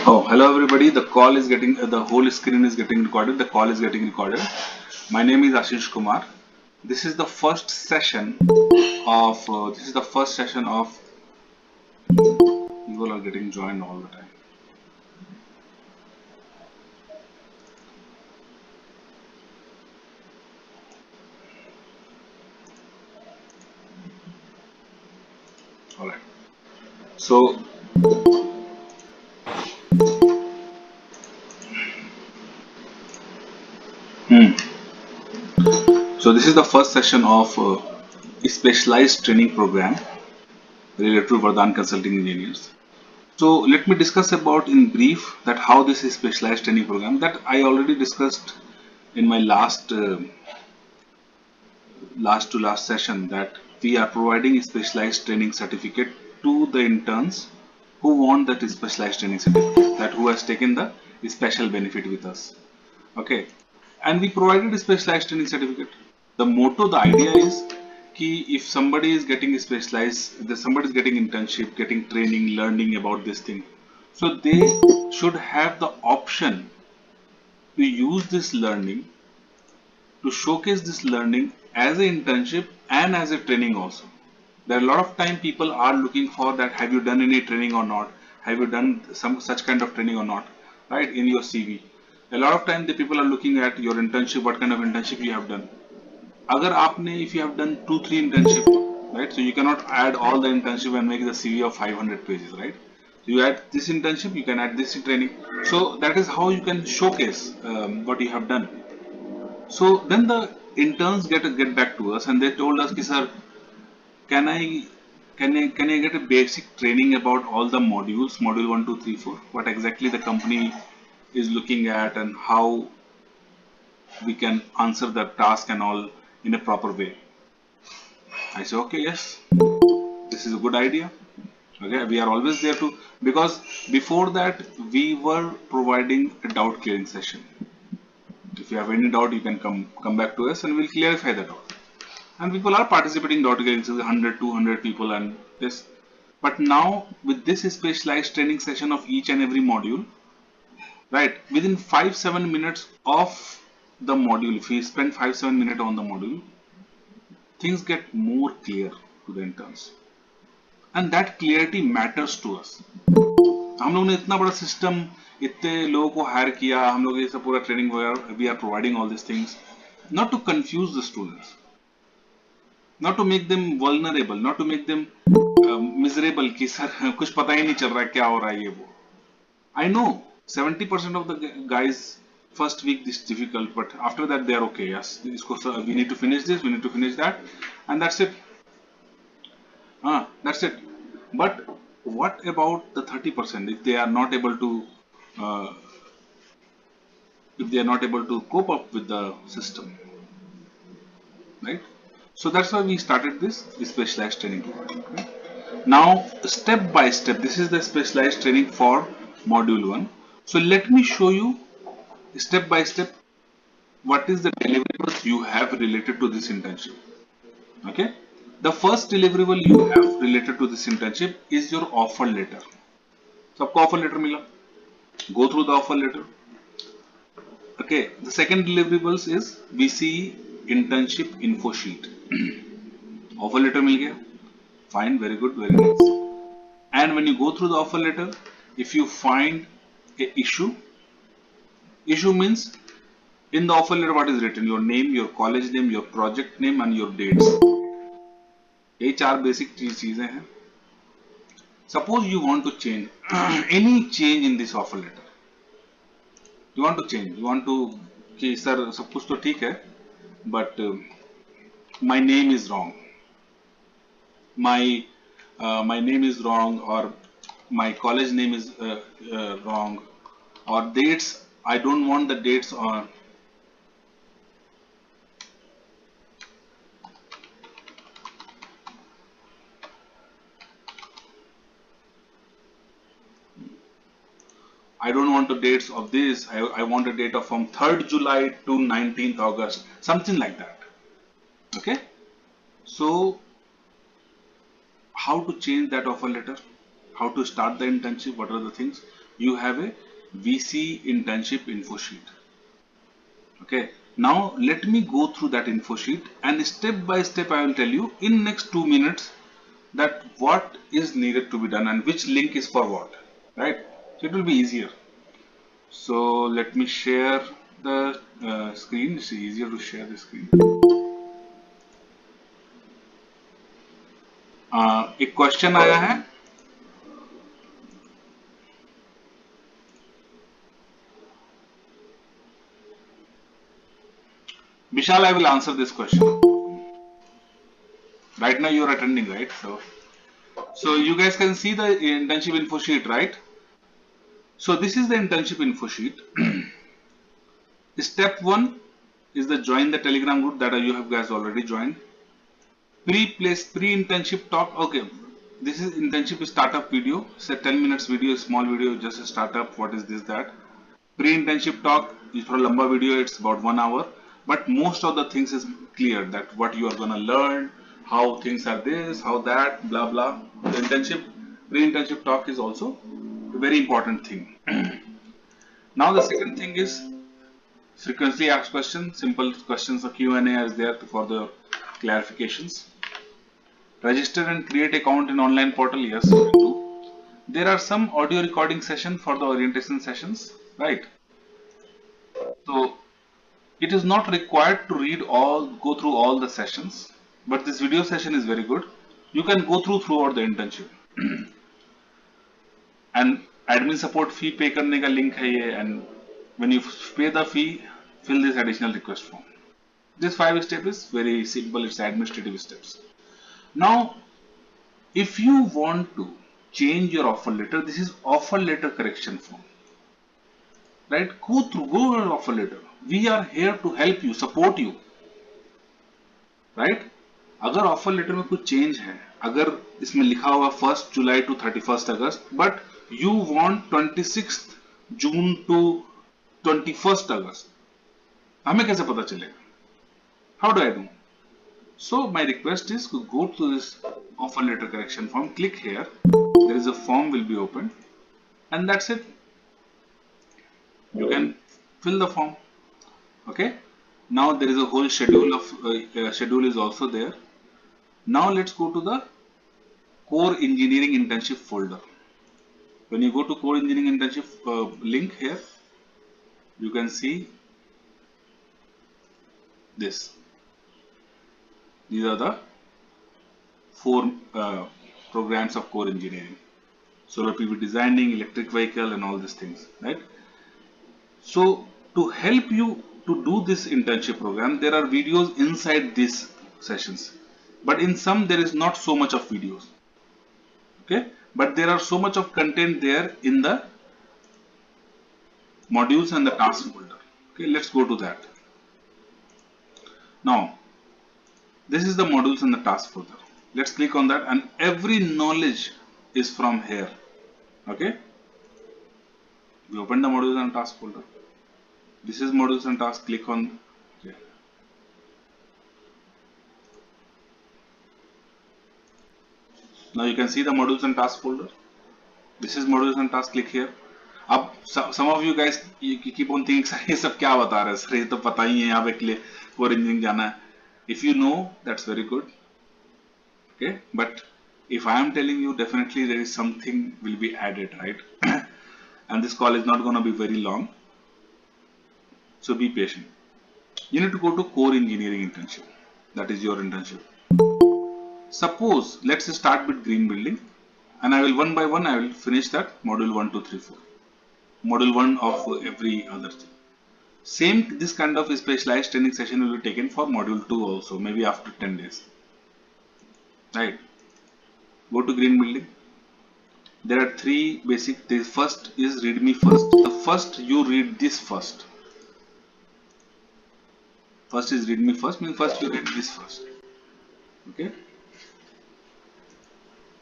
Oh, hello everybody. The call is getting, the whole screen is getting recorded. The call is getting recorded. My name is Ashish Kumar. This is the first session of, people are getting joined all the time. All right. So, hmm. So this is the first session of a specialized training program related to Vardhan Consulting Engineers. So let me discuss about in brief that how this is specialized training program that I already discussed in my last session that we are providing a specialized training certificate to the interns who want that specialized training certificate, that who has taken the special benefit with us. Okay, and we provided a specialized training certificate. The motto, the idea is कि if somebody is getting specialized, if somebody is getting internship, getting training, learning about this thing, so they should have the option to use this learning, to showcase this learning as an internship and as a training also. There are a lot of time people are looking for that, have you done any training or not, have you done some such kind of training or not, right, in your CV. A lot of time the people are looking at your internship, what kind of internship you have done. Agar aapne, if you have done 2 3 internship, right, so you cannot add all the internship and make the CV of 500 pages, right. So you add this internship, you can add this training, so that is how you can showcase what you have done. So then the interns get back to us and they told us, "Ki, sir, can I can I get a basic training about all the modules, module 1, 2, 3, 4, what exactly the company is looking at and how we can answer the task and all in a proper way." I say, okay, yes, this is a good idea. Okay, we are always there to, because before that we were providing a doubt clearing session. If you have any doubt, you can come back to us and we'll clarify the doubt. And people are participating doubt clearing, 100 200 people and this. But now with this specialized training session of each and every module, right, within 5 7 minutes of the module, if we spend 5 7 minutes on the module, things get more clear to the interns, and that clarity matters to us. हम लोग ने इतना बड़ा system, इतने लोगों को higher किया, हम लोग ये सब पूरा ट्रेनिंग वगैरह, we are providing all this things not to confuse the students, not to make them vulnerable, not to make them miserable कि सर कुछ पता ही नहीं चल रहा है क्या हो रहा है ये वो. I know 70% of the guys first week this difficult, but after that they are okay. Yes, we need to finish this, we need to finish that, and that's it. That's it. But what about the 30% if they are not able to, uh, if they are not able to cope up with the system, right? So that's why we started this specialized training program. Right? Now, step by step, this is the specialized training for module 1. So let me show you step by step what is the deliverables you have related to this internship. Okay, the first deliverable you have related to this internship is your offer letter. सबको offer letter मिला, go through the offer letter. Okay, the second deliverables is VC internship info sheet. Offer letter मिल गया, fine, very good, very nice. And when you go through the offer letter, if you find a issue means in the offer letter what is written, your name, your college name, your project name and your dates. ये चार basic चीजें हैं. Suppose you want to change any change in this offer letter. You want to change. You want to कि sir सब कुछ तो ठीक है, but my name is wrong. My name is wrong, or my college name is wrong, or dates. I don't want the dates on. I don't want the dates of this. I want a date of from 3rd July to 19th August, something like that. Okay. So how to change that offer letter, how to start the internship, what are the things you have a VC internship info sheet. Okay, now let me go through that info sheet, and step by step I will tell you in next 2 minutes that what is needed to be done and which link is for what, right? So it will be easier. So let me share the screen. It's easier to share the screen. एक question आया है. Vishal, I will answer this question. Right now you are attending, right? So you guys can see the internship info sheet, right? So this is the internship info sheet. Step 1 is the join the Telegram group that you have guys already joined. Pre-internship talk. Okay, this is internship startup video. It's a 10 minutes video, small video, just a startup. What is this, that? Pre-internship talk is for a lamba video. It's about 1 hour, but most of the things is clear, that what you are gonna learn, how things are this, how that, blah blah. The internship pre-internship talk is also a very important thing. Now the second thing is frequently asked questions. Simple questions, the Q&A is there for the clarifications. Register and create account in online portal. Yes, you can do. There are some audio recording session for the orientation sessions, right? So it is not required to go through all the sessions, but this video session is very good. You can go throughout the internship. And admin support fee pay करने का link है ये, and when you pay the fee, fill this additional request form. This 5 step is very simple. It's administrative steps. Now, if you want to change your offer letter, this is offer letter correction form, right? Go your offer letter. We are here to help you, support you, right? अगर offer letter में कुछ change है, अगर इसमें लिखा हुआ 1 जुलाई to 31 August, but you want 26 June to 21 अगस्त, हमें कैसे पता चलेगा? How do I do? So my request is to go to this offer letter correction form, click here, there is a form will be opened, and that's it. You can fill the form. Okay, now there is a whole schedule of schedule is also there. Now let's go to the core engineering internship folder. When you go to core engineering internship link here, you can see this. These are the 4 programs of core engineering: solar PV designing, electric vehicle, and all these things, right? So to help you to do this internship program, there are videos inside these sessions, but in some there is not so much of videos. Okay, but there are so much of content there in the modules and the task folder. Okay, let's go to that. Now this is the modules and the task folder. Let's click on that, and every knowledge is from here. Okay, we open the modules and task folder. This is modules and tasks. Click on. Okay. Now you can see the modules and tasks folder. This is modules and tasks. Click here. अब some of you guys you keep on thinking sir ये सब क्या बता रहे हैं sir, ये तो पता ही है, यहाँ पे core engineering जाना है. If you know, that's very good. Okay, but if I am telling you, definitely there is something will be added, right? And this call is not going to be very long, so be patient. You need to go to core engineering internship. That is your internship. Suppose let's start with green building, and I will one by one I will finish that module 1, 2, 3, 4. Module 1 of every other thing. Same, this kind of specialized training session will be taken for module 2 also, maybe after 10 days. Right? Go to green building. There are 3 basic. The first is read me first. The first you read this first. First is read me first, means first you read this first. Okay.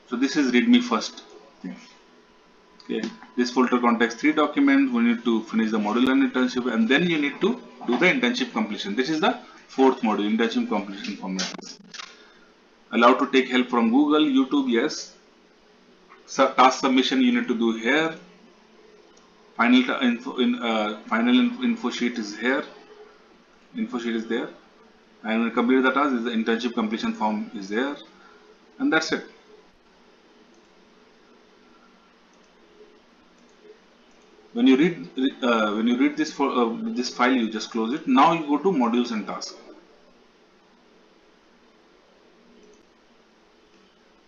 So this is read me first thing. Okay. This folder contains 3 documents. We need to finish the module and internship, and then you need to do the internship completion. This is the 4th module, internship completion format. Allowed to take help from Google, YouTube, yes. So task submission you need to do here. Info sheet is here. Info sheet is there, and when complete the task, the internship completion form is there, and that's it. When you read this for this file, you just close it. Now you go to modules and tasks.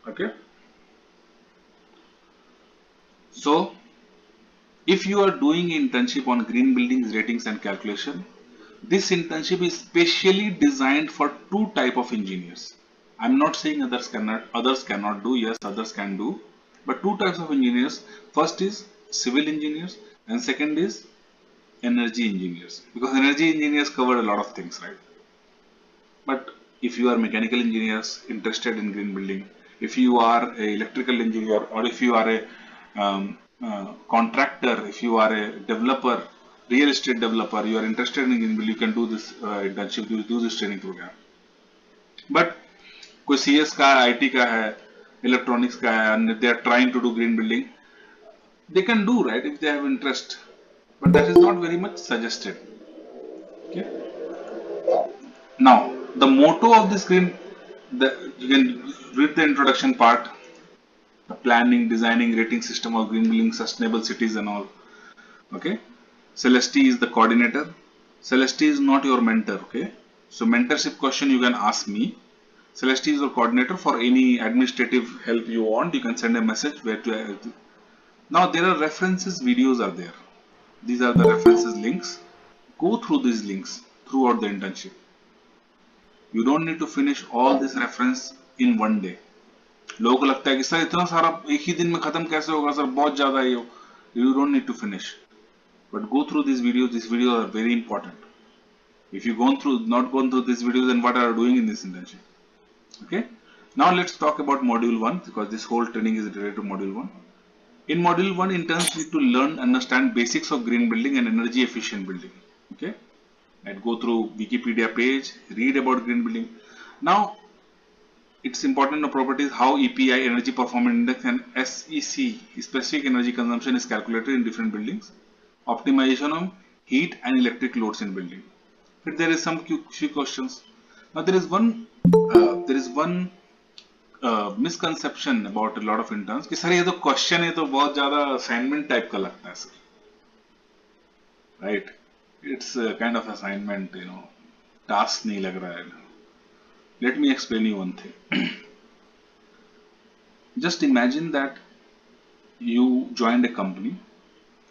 Okay. So if you are doing internship on green buildings ratings and calculation, this internship is specially designed for two type of engineers. I'm not saying others cannot do. Yes, others can do, but two types of engineers. First is civil engineers, and second is energy engineers, because energy engineers cover a lot of things, right? But if you are mechanical engineers interested in green building, if you are a electrical engineer, or if you are a contractor, if you are a developer, real estate developer, you are interested in green building, you can do this internship, you do this training program. But कोई CS का है, IT का है, electronics का है, and they are trying to do green building, they can do, right, if they have interest, but that is not very much suggested. Okay. Now, the motto of this green, you can read the introduction part, the planning, designing, rating system of green building, sustainable cities and all. Okay. Celeste is the coordinator. Celeste is not your mentor. Okay. So mentorship question you can ask me. Celeste is your coordinator. For any administrative help you want, you can send a message where to. Now there are references, videos are there. These are the references links. Go through these links throughout the internship. You don't need to finish all this reference in one day. लोगों को लगता है कि sir इतना सारा एक ही दिन में खत्म कैसे होगा सर, बहुत ज्यादा है ये. You don't need to finish, but go through these videos. These videos are very important. If you not gone through these videos, then what are you doing in this internship? Okay. Now let's talk about module 1, because this whole training is related to module 1. In module 1, interns need to learn, understand basics of green building and energy efficient building. Okay. And go through Wikipedia page, read about green building. Now, it's important to properties how EPI, Energy Performance Index, and SEC, specific energy consumption, is calculated in different buildings. Optimization of heat and electric loads in building. But there is some few questions. Now there is one misconception about a lot of interns कि sir ये तो question है तो बहुत ज़्यादा assignment type का लगता है sir. Right? It's a kind of assignment, task नहीं लग रहा है. Let me explain you one thing. Just imagine that you joined a company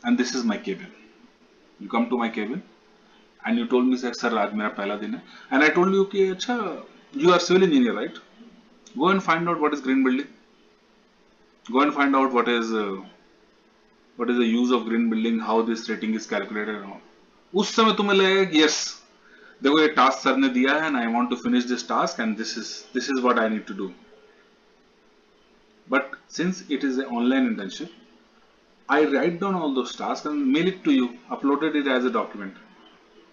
and this is my cabin. You come to my cabin and you told me that sir आज मेरा पहला दिन है, and I told you कि अच्छा you are civil engineer, right? Go and find out what is green building. Go and find out what is the use of green building, how this rating is calculated and all. उस समय तुम्हें लगेगा कि yes, देखो ये task sir ने दिया है and I want to finish this task and this is what I need to do. But since it is an online internship, I write down all those tasks and mail it to you, uploaded it as a document.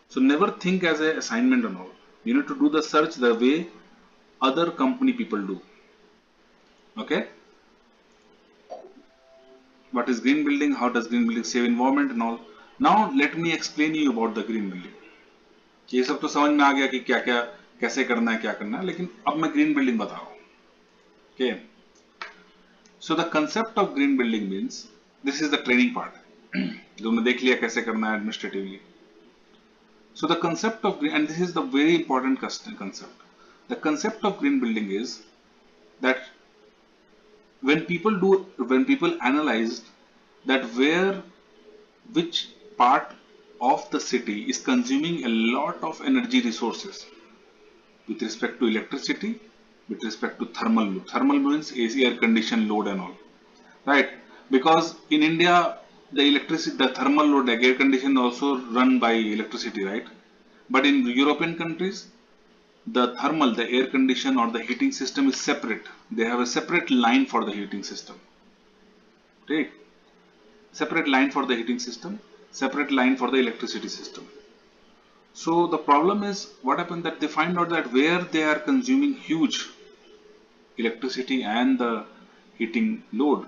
So never think as an assignment and all. You need to do the search the way other company people do. Okay? What is green building? How does green building save environment and all? Now let me explain you about the green building. ये सब तो समझ में आ गया कि क्या क्या कैसे करना है, क्या करना है, लेकिन अब मैं green building बता रहा हूँ. Okay? So the concept of green building means, this is the training part. जो हमने देख लिया कैसे करना है administratively. So the concept of green, and this is the very important concept. The concept of green building is that when people analyze that which part of the city is consuming a lot of energy resources with respect to electricity, with respect to thermal load. Thermal means AC air condition load and all, right? Because in India, the thermal load, the air condition also run by electricity, right? But in European countries, the air condition or the heating system is separate. They have a separate line for the heating system. Right? Separate line for the heating system, separate line for the electricity system. So the problem is what happened that they find out that where they are consuming huge electricity and the heating load,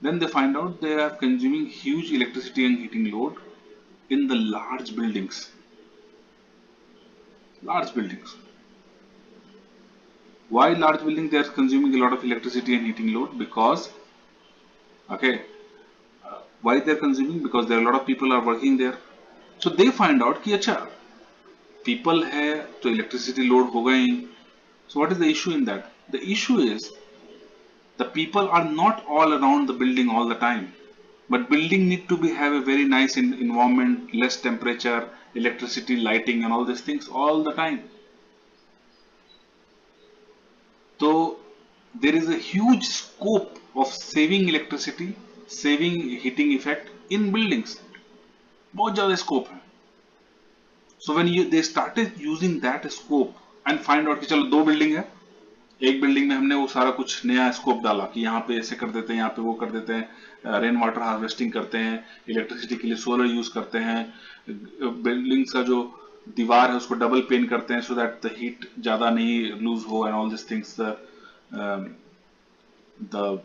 Then they find out they are consuming huge electricity and heating load in the large buildings. Large buildings. Why large buildings? They are consuming a lot of electricity and heating load because, okay, why they are consuming? Because there are a lot of people are working there. So they find out कि अच्छा people है तो electricity load होगा ही. So what is the issue in that? The issue is the people are not all around the building all the time. But building need to be have a very nice environment, less temperature, electricity, lighting, and all these things all the time. So there is a huge scope of saving electricity, saving heating effect in buildings. बहुत ज़्यादा scope है. So when they started using that scope and find out कि चलो दो building है, एक building में हमने वो सारा कुछ नया स्कोप डाला कि यहाँ पे ऐसे कर देते हैं, यहाँ पे वो कर देते हैं, रेन वाटर हार्वेस्टिंग करते हैं, इलेक्ट्रिसिटी के लिए सोलर यूज करते हैं, बिल्डिंग्स का जो दीवार है उसको डबल पेन करते हैं सो दैट द हीट ज्यादा नहीं लूज हो and all this things, the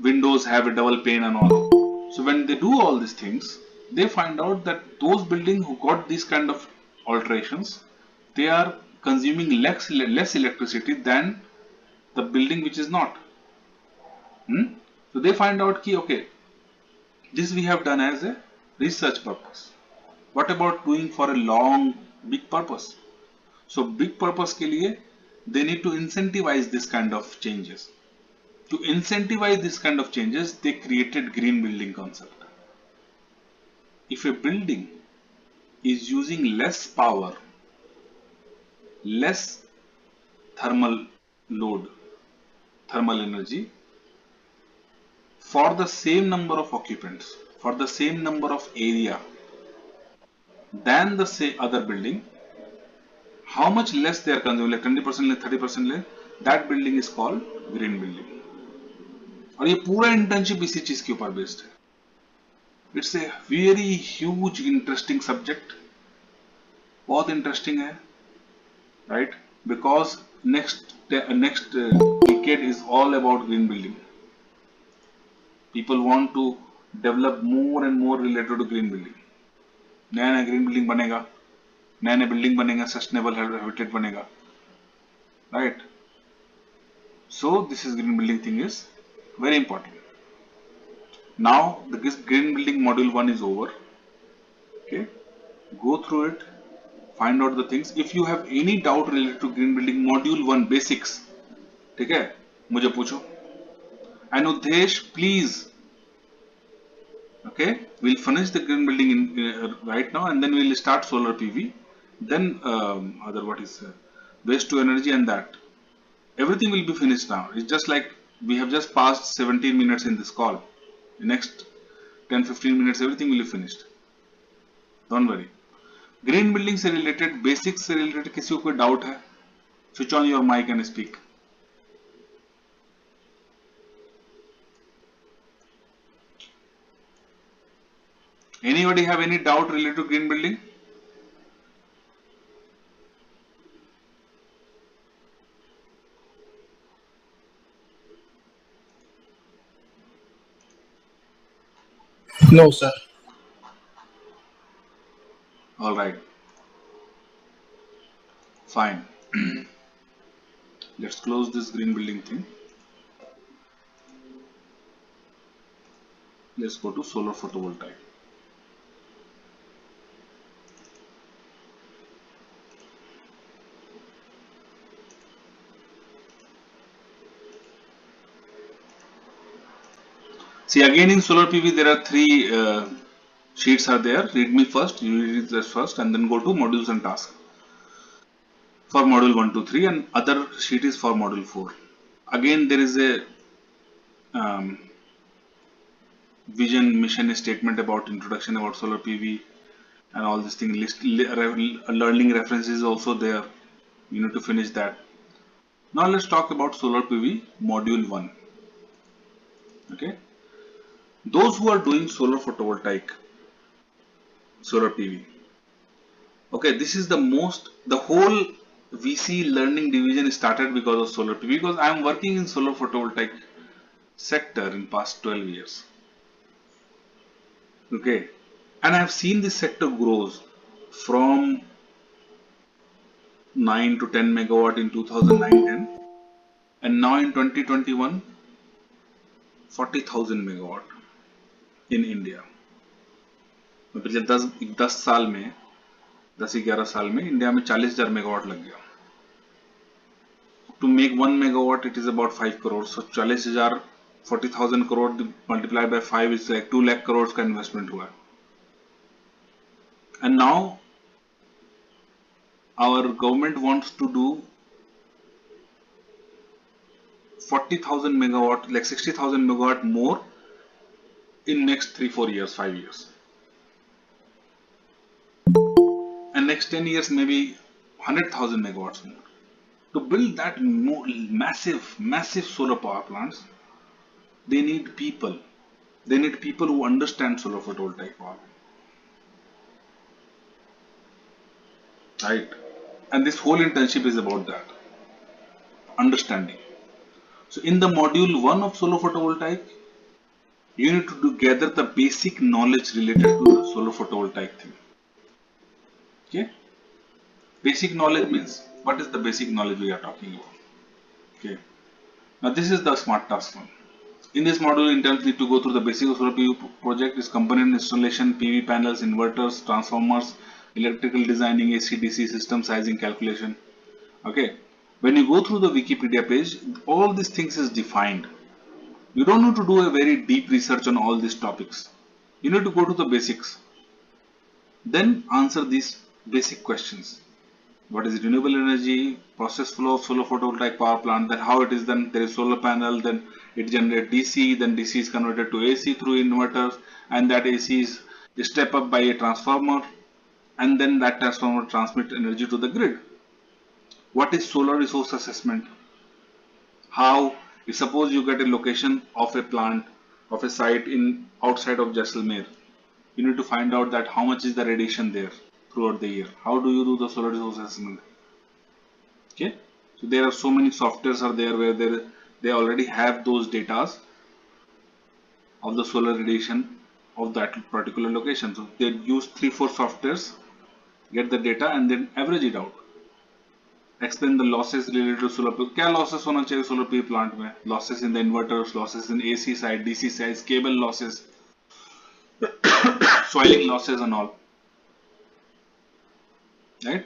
windows have a double pane and all. So when they do all these things, they find out that those buildings who got these kind of alterations, they are consuming less electricity than the building which is not. So they find out ki okay, this we have done as a research purpose. What about doing for a long big purpose? So big purpose के लिए they need to incentivize this kind of changes. To incentivize this kind of changes, they created green building concept. If a building is using less power, less thermal load, thermal energy, for the same number of occupants, for the same number of area than the say other building, how much less they are consuming, like 20% less, 30% less, that building is called green building. और ये पूरा internship इसी चीज के ऊपर based है. It's a very huge interesting subject, बहुत interesting है, right, because next decade is all about green building. People want to develop more and more related to green building. नया नया ग्रीन बिल्डिंग बनेगा, नया नया बिल्डिंग बनेगा, sustainable habitat बनेगा, right. So this is green building thing is very important. Now the green building module 1 is over. Okay, go through it, find out the things. If you have any doubt related to green building module 1 basics, ठीक है, मुझे पूछो. And Udhesh, please, okay, we'll finish the green building in right now, and then we'll start solar PV, then other what is waste to energy, and that everything will be finished now. It's just like we have just passed 17 minutes in this call. The next 10-15 minutes everything will be finished, don't worry. Green building से related, basics से related किसी को कोई doubt है? Switch on your mic and speak. Anybody have any doubt related to green building? No, sir. All right, fine. Let's close this green building thing. Let's go to solar photovoltaic. See, again in solar PV there are three sheets are there. Read me first, you read this first, and then go to modules and tasks for module 1, 2, 3, and other sheet is for module 4. Again there is a vision mission statement about introduction about solar PV and all this thing. Learning references is also there. You need to finish that. Now let's talk about solar PV module 1. Okay, those who are doing solar photovoltaic, solar PV. Okay, this is the whole VC learning division started because of solar PV, because I am working in solar photovoltaic sector in past 12 years. Okay, and I have seen this sector grows from 9 to 10 megawatt in 2009-10, and now in 2021 40,000 megawatt in India. पिछले 10 साल में 10-11 साल में India में 40,000 megawatt लग गया. To make 1 megawatt it is about 5 crore. So 40,000 40,000 crore multiplied by 5 is like 2 lakh crores का investment हुआ. And now our government wants to do 40,000 megawatt, like 60,000 megawatt more in next 3-4 years, 5 years. And next 10 years maybe 100,000 megawatts more. To build that massive solar power plants, they need people. They need people who understand solar photovoltaic power. Right? And this whole internship is about that. Understanding. So in the module 1 of solar photovoltaic, you need to gather the basic knowledge related to the solar photovoltaic thing. Okay? Basic knowledge means, what is the basic knowledge we are talking about? Okay. Now this is the smart task one. In this module, interns need to go through the basic of solar PV project, is component installation, PV panels, inverters, transformers, electrical designing, AC DC system sizing calculation. Okay. When you go through the Wikipedia page, all these things is defined. You don't need to do a very deep research on all these topics. You need to go to the basics. Then answer these basic questions. What is renewable energy, process flow of solar photovoltaic power plant, then how it is done, there is solar panel, then it generates DC, then DC is converted to AC through inverters, and that AC is step up by a transformer, and then that transformer transmits energy to the grid. What is solar resource assessment? How, if suppose you get a location of a plant, of a site in outside of Jaisalmer, you need to find out that how much is the radiation there throughout the year. How do you do the solar resource assessment? Okay, so there are so many softwares are there where they already have those data of the solar radiation of that particular location. So they use 3-4 softwares, get the data and then average it out. Explain the losses related to solar PV. क्या losses होना चाहिए solar PV plant में? Losses in the inverters, losses in AC side, DC side, cable losses, soiling losses and all. Right?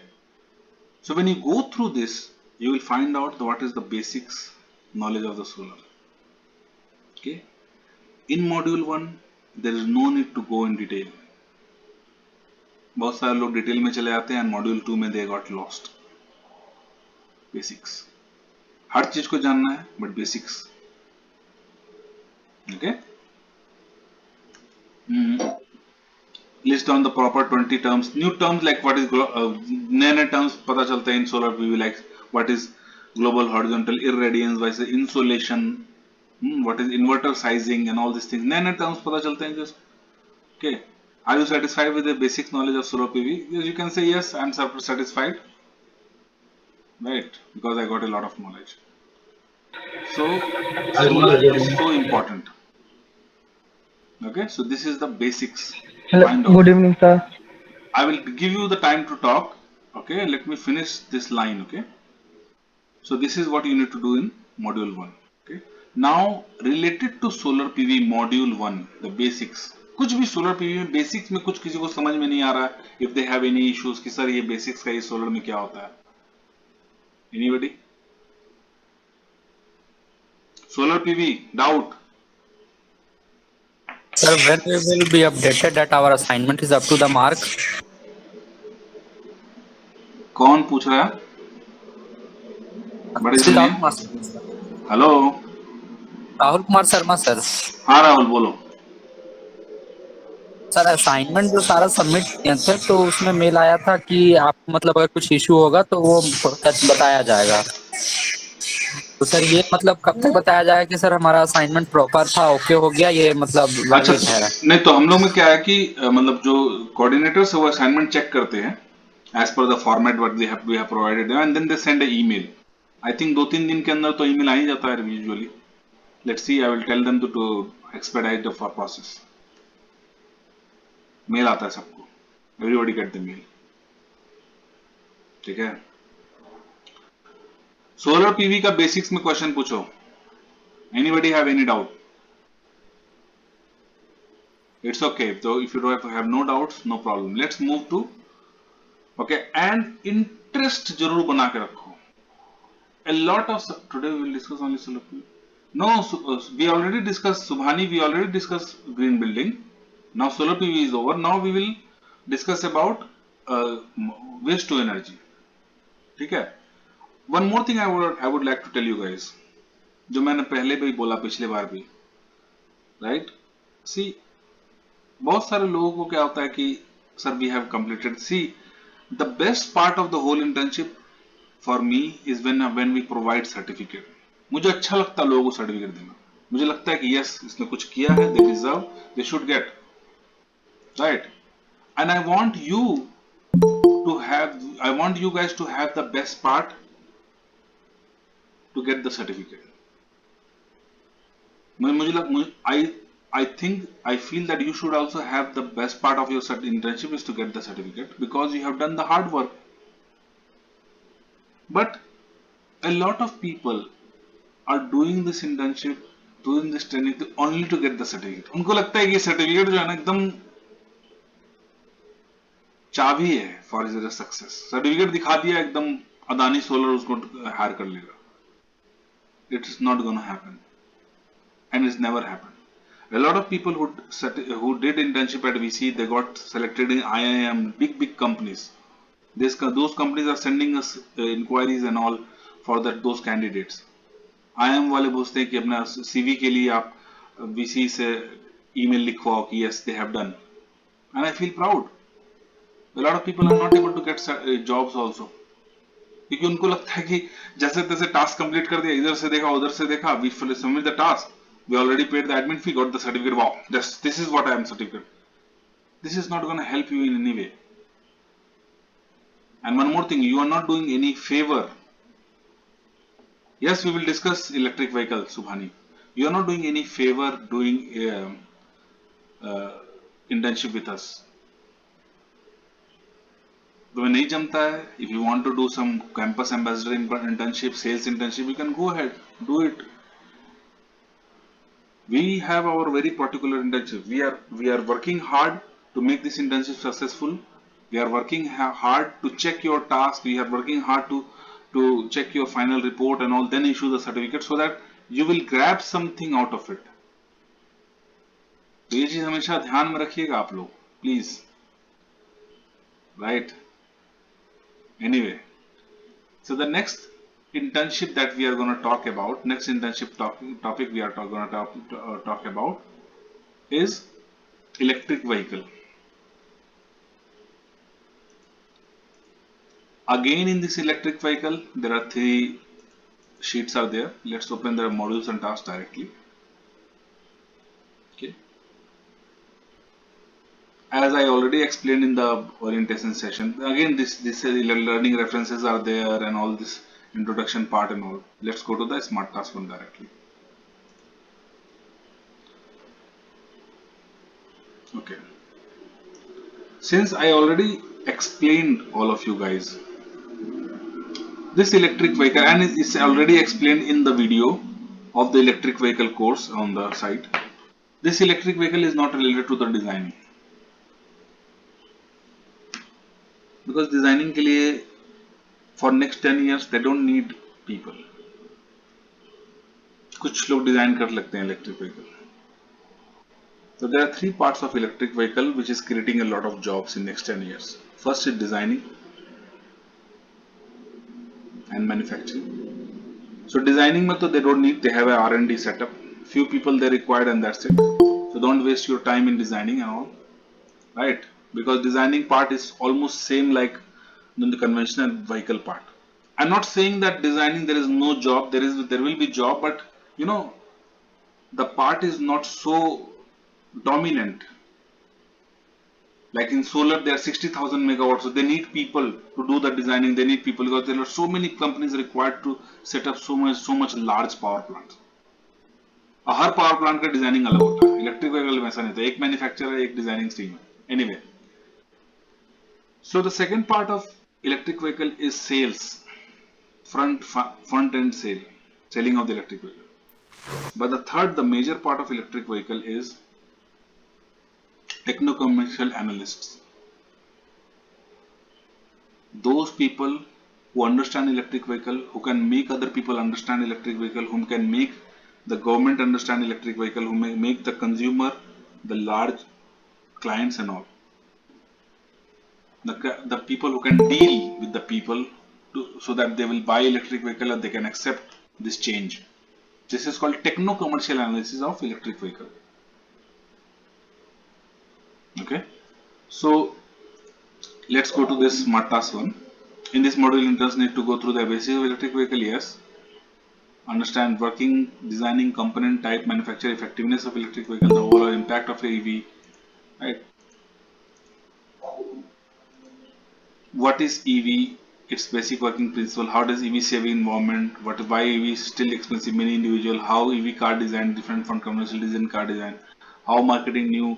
So when you go through this, you will find out what is the basics knowledge of the solar. Okay? In module 1, there is no need to go in detail. बहुत सारे लोग detail में चले जाते हैं and module 2 में they got lost. Basics. हर चीज को जानना है, but basics. Okay? List down the proper 20 terms. New terms like what is नए terms पता चलते हैं in solar PV, like what is global horizontal irradiance, what is insolation, what is inverter sizing and all these things. नए terms पता चलते हैं just. Okay. Are you satisfied with the basic knowledge of solar PV? Yes, you can say yes, I am satisfied. Right, because I got a lot of knowledge. So solar is so important. Okay, so this is the basics. Hello, good evening, sir. I will give you the time to talk. Okay, let me finish this line. Okay, so this is what you need to do in module 1. Okay, now related to solar PV module 1, the basics. कुछ भी solar PV में basics में कुछ किसी को समझ में नहीं आ रहा है. If they have any issues कि सर ये basics का ये solar में क्या होता है? Anybody? Solar PV doubt? Sir, when we will be updated that our assignment is up to the mark? कौन पूछ रहा है? What is your name? Hello? Rahul Kumar Sharma sir. हाँ राहुल बोलो. सर असाइनमेंट जो सारा सबमिट किए थे तो उसमें मेल आया था कि आप मतलब अगर कुछ इशू होगा तो वो बताया जाएगा. तो सर ये मतलब कब तक बताया जाएगा कि सर हमारा असाइनमेंट प्रॉपर था, ओके हो गया, ये मतलब अच्छा नहीं तो हम लोग में क्या है कि मतलब जो कोऑर्डिनेटर्स है वो असाइनमेंट चेक करते हैं as per the format what we have provided and then they send a email. I think 2-3 दिन के अंदर तो ईमेल आ ही जाता है usually. Let's see, I will tell them to expedite the process. Mail आता है सबको, everybody get the mail. ठीक है. सोलर पीवी का बेसिक्स में क्वेश्चन पूछो. Anybody have any doubt? It's okay. So if you don't have no doubts, no problem. Let's move to, okay, and interest जरूर बना के रखो. A lot of, today we will discuss only solar PV. No, we already discussed Subhani. We already discussed green building. Now solar PV is over. Now we will discuss about waste to energy. ठीक है. One more thing I would like to tell you guys. जो मैंने पहले भी बोला पिछले बार भी. Right? See, बहुत सारे लोगों को क्या होता है कि sir we have completed. See, the best part of the whole internship for me is when we provide certificate. मुझे अच्छा लगता है लोगों को सर्टिफिकेट देना. मुझे लगता है कि यस इसने कुछ किया है, they deserve, they should get, right? And I want you guys to have the best part to get the certificate. I feel that you should also have the best part of your internship is to get the certificate because you have done the hard work. But a lot of people are doing this internship, doing this training only to get the certificate. उनको लगता है कि certificate जो है ना एकदम चाबी है फॉर इज सक्सेस. सर्टिफिकेट दिखा दिया एकदम अदानी सोलर उसको हायर कर लेगा. It is not going to happen, and it's never happened. A lot of people who did internship at VC, they got selected in IIM, big companies. Those companies are sending us inquiries and all for those candidates. IIM वाले पूछते हैं कि अपना CV के लिए आप VC से email लिखवाओ कि yes they have done, and I feel proud. A lot of people are not able to get jobs also. क्योंकि उनको लगता है कि जैसे तैसे टास्क कंप्लीट कर दिया, इधर से देखा उधर से देखा, we submit the task, we already paid the admin fee, got the certificate, wow, this is what I am certificate. This is not going to help you in any way. And one more thing, you are not doing any favor. Yes, we will discuss electric vehicle, Subhani. You are not doing any favor doing internship with us. तुम्हें नहीं जमता है, if you want to do some campus ambassador internship, sales internship, you can go ahead, do it. We have our very particular internship. We are working hard to make this internship successful. We are working hard to check your task. We are working hard to check your final report and all, then issue the certificate so that you will grab something out of it. तो ये चीज हमेशा ध्यान में रखिएगा आप लोग, please. Right? Anyway, so the next internship that we are going to talk about, next internship topic we are going to talk about is electric vehicle. Again, in this electric vehicle, there are 3 sheets are there. Let's open the modules and tasks directly. Okay. As I already explained in the orientation session, again this learning references are there and all this introduction part and all. Let's go to the smart task one directly. Okay. Since I already explained all of you guys this electric vehicle, and it's already explained in the video of the electric vehicle course on the site, this electric vehicle is not related to the designing. Because designing के लिए for next 10 years they don't need people. कुछ लोग design कर लगते हैं electric vehicle. So there are 3 parts of electric vehicle which is creating a lot of jobs in next 10 years. First is designing and manufacturing. So designing में तो they don't need, they have a R&D setup. Few people they required and that's it. So don't waste your time in designing and all, right? Because designing part is almost same like the conventional vehicle part. I'm not saying that designing there is no job, there will be job, but you know the part is not so dominant. Like in solar there are 60,000 megawatts, so they need people to do the designing, they need people because there are so many companies required to set up so much large power plants. Her power plant का designing अलग होता है, electric vehicle में ऐसा नहीं होता, एक manufacturer एक डिजाइनिंग टीम है। Anyway, so the second part of electric vehicle is sales, front end selling of the electric vehicle. But the third, the major part of electric vehicle is techno commercial analysts, those people who understand electric vehicle, who can make other people understand electric vehicle, whom can make the government understand electric vehicle, who may make the consumer, the large clients and all, the people who can deal with the people so that they will buy electric vehicle and they can accept this change. This is called techno commercial analysis of electric vehicle. Okay, so let's go to this smart task one. In this module, interns need to go through the basics of electric vehicle, yes. Understand working, designing, component type, manufacture, effectiveness of electric vehicle, the overall impact of EV, right? What is EV? Its basic working principle. How does EV save environment? Why EV is still expensive? Many individual. How EV car design different from commercial design car design? How marketing new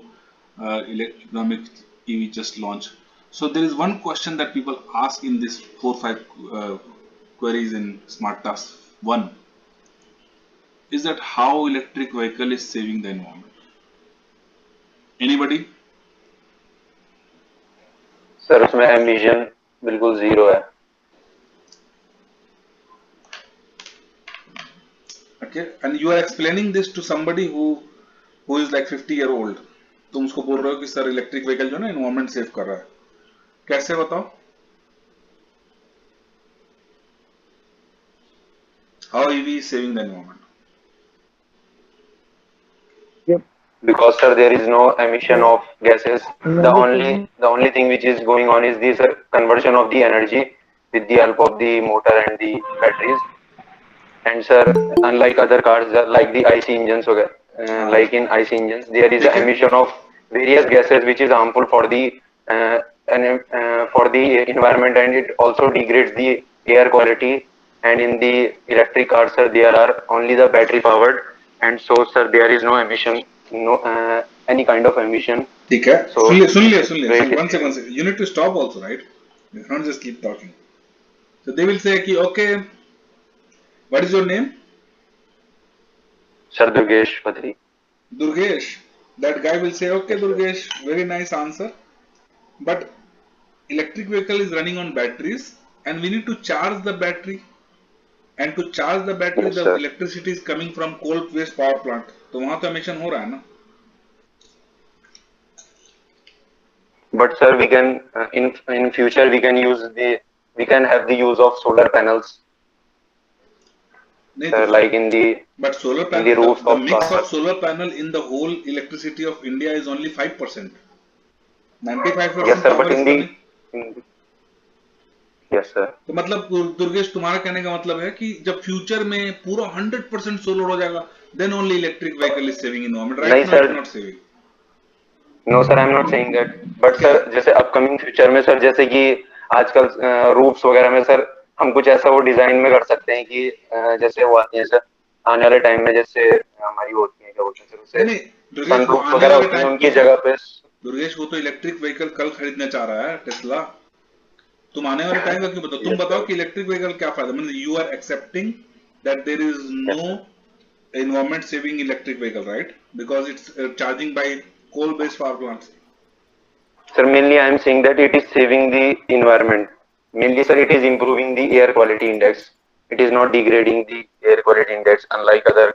economic EV just launched? So there is one question that people ask in this 4-5 queries in Smart Task 1 is that how electric vehicle is saving the environment. Anybody? Sir उसमें emission बिल्कुल zero है। Okay, and you are explaining this to somebody who is like 50-year-old. तुम उसको बोल रहे हो कि sir electric vehicle जो है ना एनवायरमेंट सेव कर रहा है, कैसे बताओ? How EV is saving the environment? Because sir there is no emission of gases. The only thing which is going on is the conversion of the energy with the help of the motor and the batteries. And sir, unlike other cars like the IC engines, like in IC engines there is an emission of various gases which is harmful for the environment, and it also degrades the air quality. And in the electric cars, sir, there are only the battery powered, and so sir there is no emission, no any kind of emission. ठीक है, So सुन लिया. One second. You need to stop also, right? You can't just keep talking. So they will say कि okay, what is your name? Sir Durgesh Patri. Durgesh. That guy will say okay, Durgesh, very nice answer. But electric vehicle is running on batteries, and we need to charge the battery. And to charge the battery, Yes, the sir. electricity is coming from coal-based power plant. तो वहाँ तो emission हो रहा है ना? But sir, we can in future we can have the use of solar panels. नहीं, Like in the but solar in panel, the roof the of mix car. of solar panel in the whole electricity of India is only 5%. 95% Yes, sir. power But is coming. Yes, sir. तो मतलब दुर्गेश, तुम्हारा कहने का मतलब है कि जब future में पूरा 100% सोलर हो जाएगा, then only electric vehicle is saving environment. Right नहीं now sir, it's not saving. no sir, I'm not saying that. But क्या? सर जैसे अपकमिंग फ्यूचर में सर, जैसे कि आजकल रूफ्स वगैरह में सर हम कुछ ऐसा वो डिजाइन में कर सकते हैं कि जैसे वो आती है सर आने वाले टाइम में, जैसे हमारी होती है क्या बोलते हैं सर उसे, नहीं दुर्गेश, वो सनरूफ आने वगैरह वाले होती है, टाइम उनकी जगह पे। दुर्गेश, वो तो इलेक्ट्रिक व्हीकल कल खरीदना चाह रहा है, टेस्ला। तुम आने वाले टाइम का क्यों बताओ? तुम बताओ कि इलेक्ट्रिक व्हीकल क्या फायदा, मतलब you are accepting that there is no environment saving electric vehicle, right? Because it's charging by coal based power plants. Sir, mainly I am saying that it is saving the environment. Mainly sir, it is improving the air quality index. It is not degrading the air quality index, unlike other,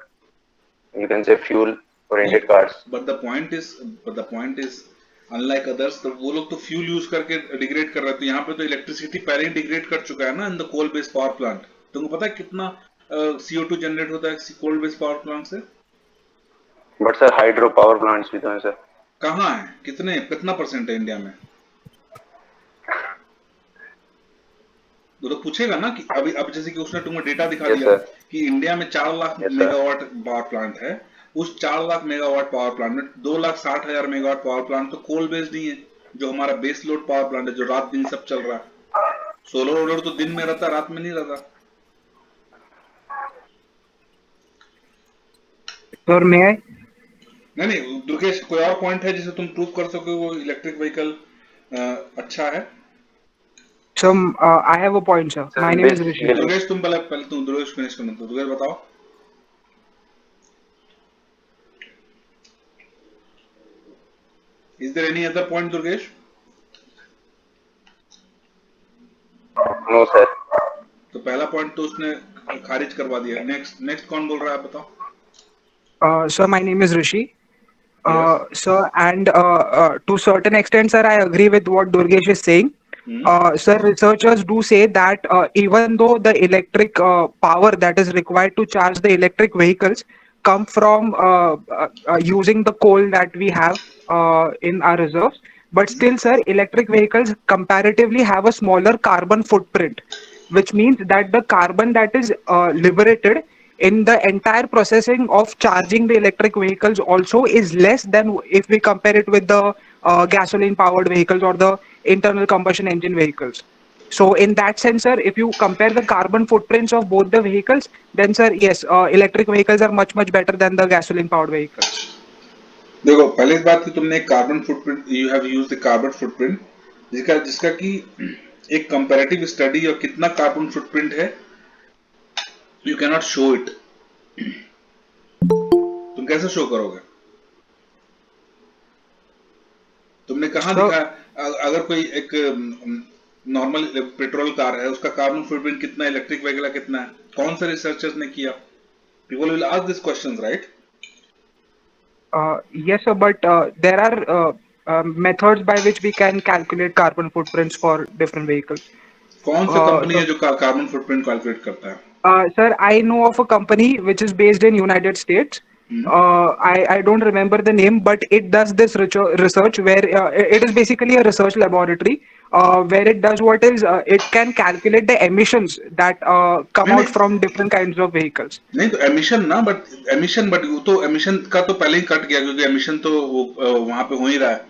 you can say, fuel oriented cars. But the point is unlike others, तो वो लोग तो fuel use करके degrade कर रहे थे, यहाँ पे तो इलेक्ट्रिसिटी पहले ही डिग्रेड कर चुका है ना in the coal based power plant. तुमको पता है कितना CO2 जनरेट होता है कोल बेस्ड पावर प्लांट से? But sir hydro power plants भी तो हैं सर। कहाँ है? कितना परसेंट है इंडिया में? तो पूछेगा ना कि अभी अब जैसे कि उसने तुमको डेटा दिखा दिया कि इंडिया में 4 लाख मेगावाट पावर प्लांट है, उस 4 लाख मेगावाट पावर प्लांट में 2,60,000 मेगावाट पावर प्लांट तो कोल बेस्ड नहीं है, जो हमारा बेस लोड पावर प्लांट है, जो रात दिन सब चल रहा है। सोलर वोलर तो दिन में रहता, रात में नहीं रहता। Sir, may I? नहीं नहीं दुर्गेश, कोई और पॉइंट है जिसे तुम प्रूव कर सको वो इलेक्ट्रिक व्हीकल अच्छा है? Sir, I have a point, sir. Sir, My name is Rishi. basically, Durgesh तुम पहले पहले तुम दुर्गेश फिनिश करना, तो दुर्गेश बताओ। Is there any other point Durgesh? no, sir. तो पहला पॉइंट तो उसने खारिज करवा दिया। नेक्स्ट नेक्स्ट कौन बोल रहा है, आप बताओ। Sir, my name is Rishi. Yes. Sir, and to certain extent, sir, I agree with what Durgesh is saying. Sir, researchers do say that even though the electric power that is required to charge the electric vehicles come from using the coal that we have in our reserves, but still, sir, electric vehicles comparatively have a smaller carbon footprint, which means that the carbon that is liberated in the entire processing of charging the electric vehicles also is less than if we compare it with the gasoline powered vehicles or the internal combustion engine vehicles. So in that sense, sir, if you compare the carbon footprints of both the vehicles, then sir, yes, electric vehicles are much better than the gasoline powered vehicles. देखो, पहली बात कि तुमने carbon footprint, you have used the carbon footprint, जिसका जिसका कि एक comparative study और कितना कार्बन फुटप्रिंट है, you can not show it. तुम कैसे शो करोगे? तुमने कहाँ So, दिखा? अगर कोई एक नॉर्मल पेट्रोल कार है, उसका कार्बन फुटप्रिंट कितना, इलेक्ट्रिक व्हीकल का कितना है, कौन से रिसर्चर्स ने किया? People will ask this questions, right? yes, sir, but there are methods by which we can calculate carbon footprints for different vehicles. कौन सा कंपनी है So, जो कार्बन फुटप्रिंट कैलकुलेट करता है? sir, I know of a company which is based in United States. I don't remember the name, but it does this research where it is basically a research laboratory where it does what is it can calculate the emissions that come नहीं out नहीं from different kinds of vehicles. नहीं, तो emission ना, but वो तो emission का तो पहले ही कट गया, क्योंकि एमिशन तो वो वहां पे हो ही रहा है।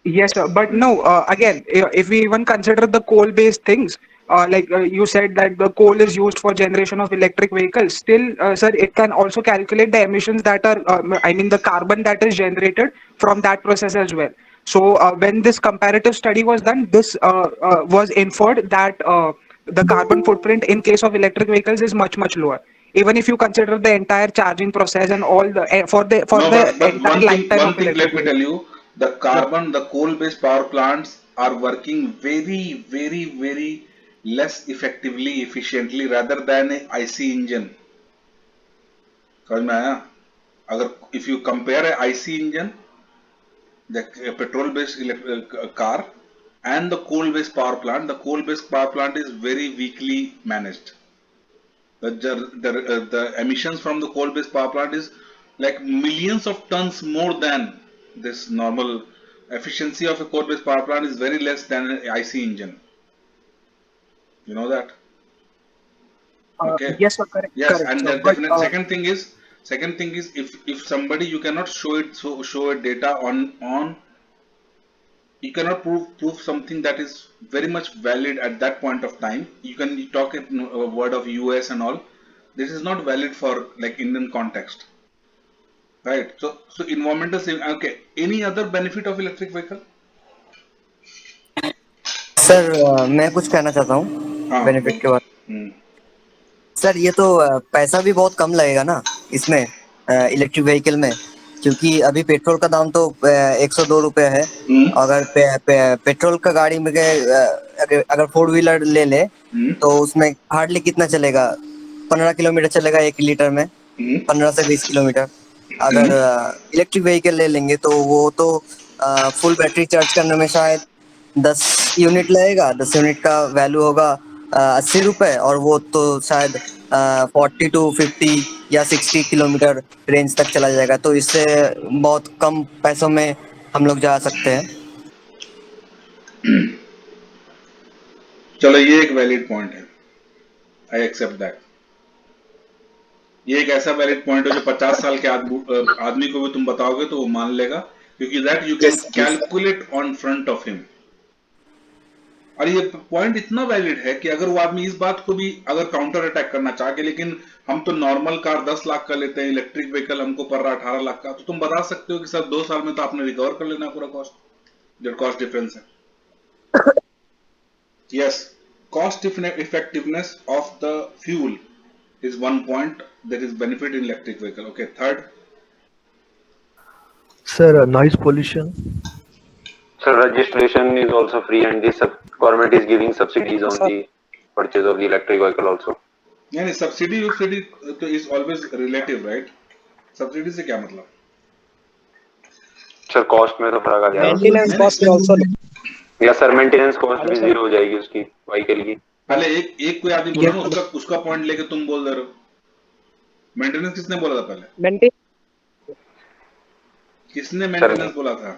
Yes, sir. But no, again, if we even consider the coal-based things, like you said that the coal is used for generation of electric vehicles, still, sir, it can also calculate the emissions that are, I mean, the carbon that is generated from that process as well. So when this comparative study was done, this was inferred that the carbon footprint in case of electric vehicles is much lower. Even if you consider the entire charging process and all the for No, the but entire lifetime one of thing electric let me tell vehicles. you, the coal-based power plants are working very less effectively, efficiently rather than a IC engine. समझ में आया? अगर if you compare a IC engine, the petrol-based car, and the coal-based power plant, the coal-based power plant is very weakly managed. The emissions from the coal-based power plant is like millions of tons more than this normal. Efficiency of a coal-based power plant is very less than an IC engine. You know that? Okay. Yes, sir, Yes, correct, and sir. the But definite second thing is if somebody, you cannot show it, so show a data on you cannot prove something that is very much valid at that point of time. You can talk in a word of US and all. This is not valid for like Indian context, right? So environmental saving. Okay. Any other benefit of electric vehicle? Sir मैं कुछ कहना चाहता हूँ हाँ। Benefit के बारे हम्म, में। Sir ये तो पैसा भी बहुत कम लगेगा ना इसमें इलेक्ट्रिक व्हीकल में, क्योंकि अभी पेट्रोल का दाम तो 102 रुपये है। हम्म, अगर पेट्रोल का गाड़ी में अगर 4 व्हीलर ले ले हम्म, तो उसमें हार्डली कितना चलेगा, 15 किलोमीटर चलेगा 1 लीटर में, हम्म, 15 से 20 किलोमीटर। अगर इलेक्ट्रिक व्हीकल ले लेंगे तो वो तो फुल बैटरी चार्ज करने में शायद 10 यूनिट लगेगा। 10 यूनिट का वैल्यू होगा 80 रुपये, और वो तो शायद 40 to 50 या 60 किलोमीटर रेंज तक चला जाएगा। तो इससे बहुत कम पैसों में हम लोग जा सकते हैं। चलो ये एक वैलिड पॉइंट है, आई एक्सेप्ट दैट। ये एक ऐसा वैलिड पॉइंट है जो 50 साल के आदमी को भी तुम बताओगे तो वो मान लेगा, क्योंकि that you can yes, calculate on front of him. और ये पॉइंट इतना वैलिड है कि अगर वो आदमी इस बात को भी अगर काउंटर अटैक करना चाहे कि लेकिन हम तो नॉर्मल कार 10 लाख का लेते हैं, इलेक्ट्रिक व्हीकल हमको पड़ रहा है 18 लाख का, तो तुम बता सकते हो कि सर 2 साल में तो आपने रिकवर कर लेना पूरा कॉस्ट, जो कॉस्ट डिफरेंस है. Yes, cost effectiveness of the fuel is one point that is benefit in electric vehicle. Okay, third. Sir, noise pollution. So registration is also free, and this government is giving subsidies on the purchase of the electric vehicle also. यानी subsidy तो is always relative, right? Subsidy से क्या मतलब? Sir cost में तो फर्क आ जाएगा. Maintenance cost भी ऑल्सो या सर मेंटेनेंस कॉस्ट भी जीरो हो जाएगी उसकी व्हीकल की. पहले एक कोई आदमी बोला ना, उसका पॉइंट लेके तुम बोल दे रहे हो. मेंटेनेंस किसने बोला था पहले? किसने मेंटेनेंस बोला था?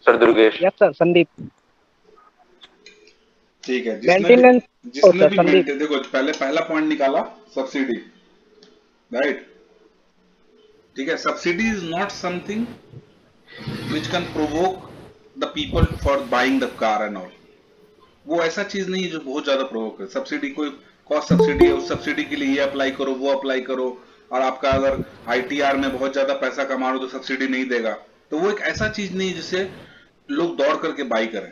Sir Durgesh. Yes sir Sandeep. ठीक है, मेंटेनेंस जिसने भी देखो पहला पॉइंट निकाला सब्सिडी, राइट? ठीक है, subsidy is not something which can provoke the people for buying the car and all. वो ऐसा चीज नहीं है जो बहुत ज्यादा प्रोवोक करे. सब्सिडी कोई कॉस्ट सब्सिडी है, उस सब्सिडी के लिए ये अप्लाई करो वो अप्लाई करो, और आपका अगर आईटीआर में बहुत ज्यादा पैसा कमा रहे हो तो सब्सिडी नहीं देगा. तो वो एक ऐसा चीज नहीं है जिससे लोग दौड़ करके बाई करें,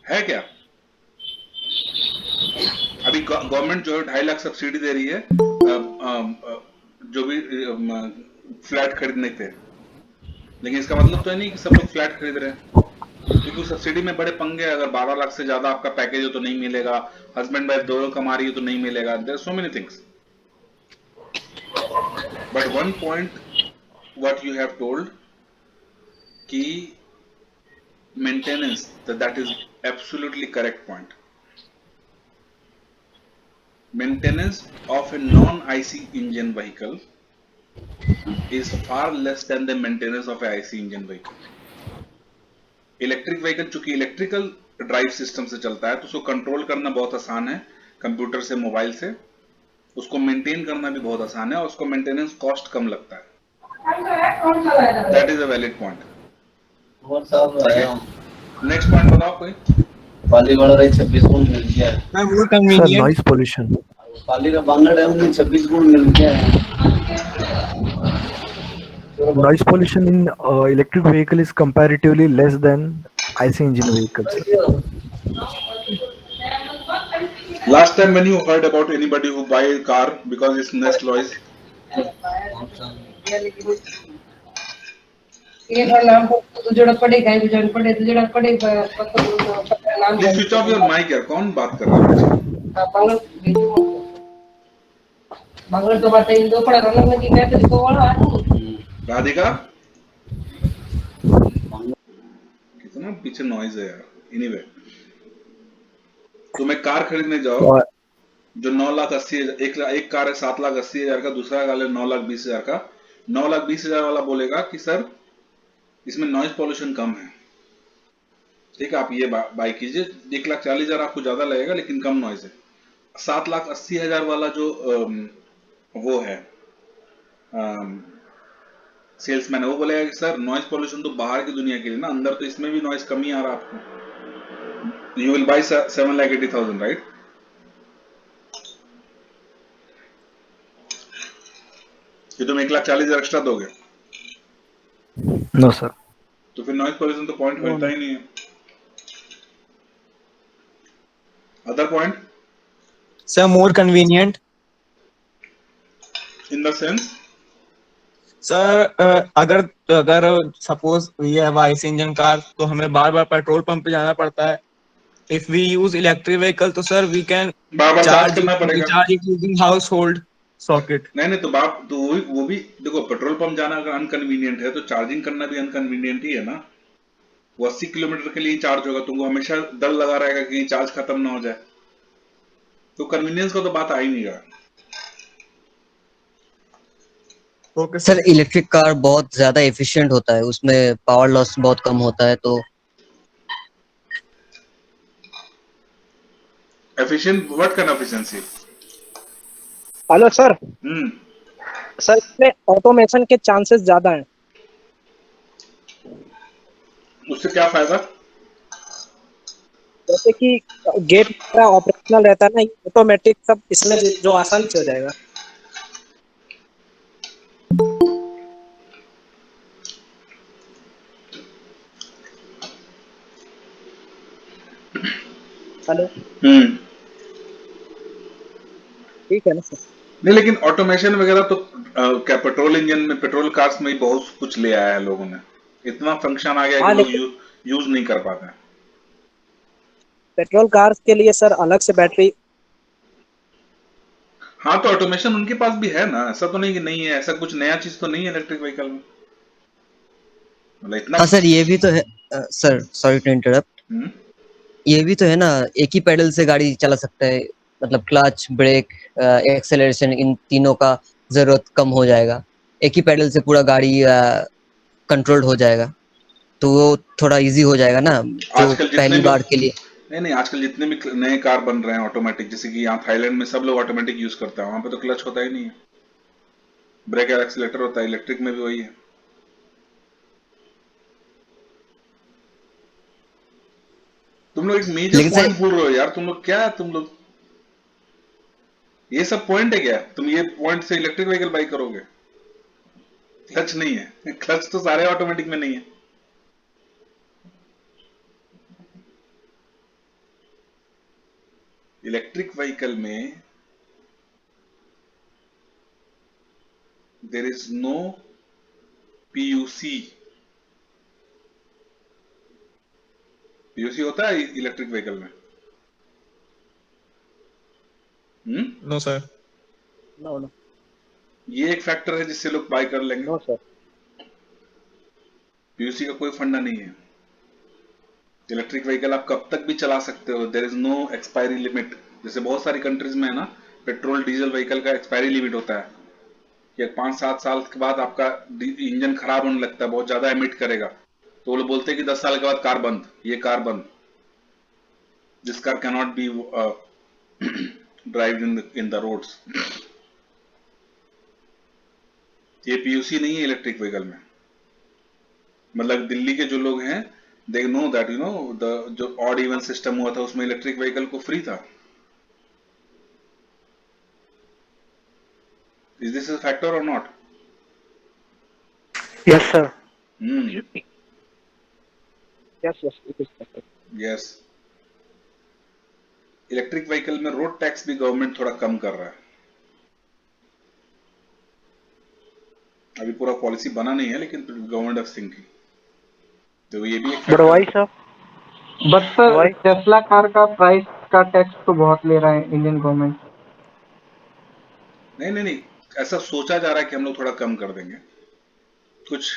है क्या? अभी गवर्नमेंट जो है 2.5 लाख सब्सिडी दे रही है जो भी फ्लैट खरीदने थे, लेकिन इसका मतलब तो है नहीं कि सब लोग फ्लैट खरीद रहे हैं, क्योंकि सब्सिडी में बड़े पंगे. अगर 12 लाख से ज्यादा आपका पैकेज हो तो नहीं मिलेगा, हस्बैंड वाइफ दोनों कमा रही हो तो नहीं मिलेगा. There so many things. But one point what you have told कि maintenance, that is absolutely correct point. Maintenance of a non-IC engine vehicle is far less than the maintenance of a IC engine vehicle. Electric vehicle चूंकि electrical drive system से चलता है तो उसको control करना बहुत आसान है, कंप्यूटर से, मोबाइल से. उसको मेंटेन करना भी बहुत आसान है और उसको मेंटेनेंस कॉस्ट कम लगता है. That is a valid point. Next point बताओ कोई. पालीवाड़ा रही 26 गुण मिल गया है. Sir, noise pollution. पाली का बांगड़ डैम में 26 गुण मिल गया है. Noise pollution in electric vehicle is comparatively less than IC engine vehicles. Last time when you heard about anybody who buy a car because it's less noise? Please switch off your mic यार. कौन बात कर रहा है? राधिका, कितना पीछे noise है यार. एनीवे, तुम एक कार खरीदने जाओ जो 9,80,000, एक कार है 7,80,000 का, दूसरा कार है 9,20,000 का. 9,20,000 वाला बोलेगा कि सर इसमें नॉइज पॉल्यूशन कम है. ठीक है, आप ये बाई कीजिए. 1,40,000 आपको ज्यादा लगेगा लेकिन कम नॉइज है. 7,80,000 वाला जो वो है सेल्समैन है, वो बोलेगा कि सर नॉइज पॉल्यूशन तो बाहर की दुनिया के लिए ना, अंदर तो इसमें भी नॉइज कम ही आ रहा है आपको. You will buy 7,80,000, right? ये तुम 1,40,000 एक्स्ट्रा दोगे? No, sir. तो फिर नॉइज पॉल्यूशन तो पॉइंट होता ही नहीं है. Other point? Sir, more convenient. In the sense? Sir अगर suppose we have IC engine car तो हमें बार बार पेट्रोल पंप पे जाना पड़ता है. If we use electric vehicle तो सर वी कैन बार-बार चार्ज करना पड़ेगा. Charge it using household socket. नहीं तो वो भी देखो, पेट्रोल पंप जाना अगर अनकन्वीनियंट है तो चार्जिंग करना भी अनकन्वीनियंट ही है ना. वो 80 किलोमीटर के लिए चार्ज होगा, तुमको हमेशा डर लगा रहेगा कि चार्ज खत्म ना हो जाए. तो कन्वीनियंस का तो बात आ ही नहीं रहा. ओके सर, इलेक्ट्रिक कार बहुत ज्यादा एफिशिएंट होता है, उसमें पावर लॉस बहुत कम होता है. तो efficient, what kind of efficiency? Hello sir. Sir इसमें ऑटोमेशन के चांसेस ज्यादा हैं. उससे क्या फायदा? जैसे कि गेट पूरा ऑपरेशनल रहता है ना, ऑटोमेटिक सब इसमें जो आसानी से हो जाएगा। हेलो, ठीक है ना सर? नहीं लेकिन ऑटोमेशन वगैरह तो क्या पेट्रोल इंजन में, पेट्रोल कार्स में ही बहुत कुछ ले आया है लोगों ने। इतना फंक्शन आ गया हाँ, कि लोग लेकिन यूज नहीं कर पाते हैं। पेट्रोल कार्स के लिए सर अलग से बैटरी। हाँ तो ऑटोमेशन उनके पास भी है ना, ऐसा तो नहीं कि नहीं है, ऐसा कुछ नया चीज तो नहीं है इलेक्ट्रिक व्हीकल में, मतलब इतना। हाँ सर, ये भी तो है। Sir sorry to interrupt. हम्म, ये भी तो है ना, एक ही पैडल से गाड़ी चला सकता है। मतलब क्लच, ब्रेक, एक्सेलरेशन, इन तीनों का जरूरत कम हो जाएगा। एक ही पैडल से पूरा गाड़ी कंट्रोल्ड हो जाएगा, तो वो थोड़ा इजी हो जाएगा ना, जो आजकल जितने पहली भी, बार के लिए। नहीं नहीं, आजकल जितने भी नए कार बन रहे हैं ऑटोमेटिक, जैसे कि यहाँ थाईलैंड में सब लोग ऑटोमेटिक यूज करते हैं, वहां पे तो क्लच होता ही नहीं है, ब्रेक और एक्सीलेटर होता है। इलेक्ट्रिक में भी वही है। तुम लोग एक मेजर लेकिन सर, पॉइंट भूल रहे हो यार, तुम लोग क्या, तुम लोग ये सब पॉइंट है क्या, तुम ये पॉइंट से इलेक्ट्रिक व्हीकल बाई करोगे? क्लच नहीं है, क्लच तो सारे ऑटोमेटिक में नहीं है। इलेक्ट्रिक व्हीकल में there is no PUC. PUC होता है इलेक्ट्रिक व्हीकल में? No sir. नो नो ये एक फैक्टर है जिससे लोग बाय कर लेंगे। No sir. पीयूसी का कोई फंडा नहीं है। इलेक्ट्रिक व्हीकल आप कब तक भी चला सकते हो, there is no expiry limit. जैसे बहुत सारी कंट्रीज में है ना, पेट्रोल डीजल व्हीकल का एक्सपायरी लिमिट होता है कि 5-7 साल के बाद आपका इंजन खराब होने लगता है, बहुत ज्यादा एमिट करेगा, तो वो लोग बोलते हैं कि 10 साल के बाद कार बंद, ये कार बंद, this car can not be drive in the roads. ये पीयूसी नहीं है इलेक्ट्रिक व्हीकल में। मतलब दिल्ली के जो लोग हैं, they know that you know the जो ऑड इवन सिस्टम हुआ था उसमें इलेक्ट्रिक व्हीकल को फ्री था। इज दिस अ फैक्टर और not? Yes sir. Hmm, yes yes, it is. Yes. Electric vehicle में रोड टैक्स भी गवर्नमेंट थोड़ा कम कर रहा है। अभी पूरा पॉलिसी बना नहीं है, लेकिन गवर्नमेंट ऑफ थिंकिंग, तो ये भी एक बट फैक्टर वाई है। Sir? But sir why? Tesla car का प्राइस का टैक्स तो बहुत ले रहा है इंडियन गवर्नमेंट। नहीं नहीं नहीं, ऐसा सोचा जा रहा है कि हम लोग थोड़ा कम कर देंगे। कुछ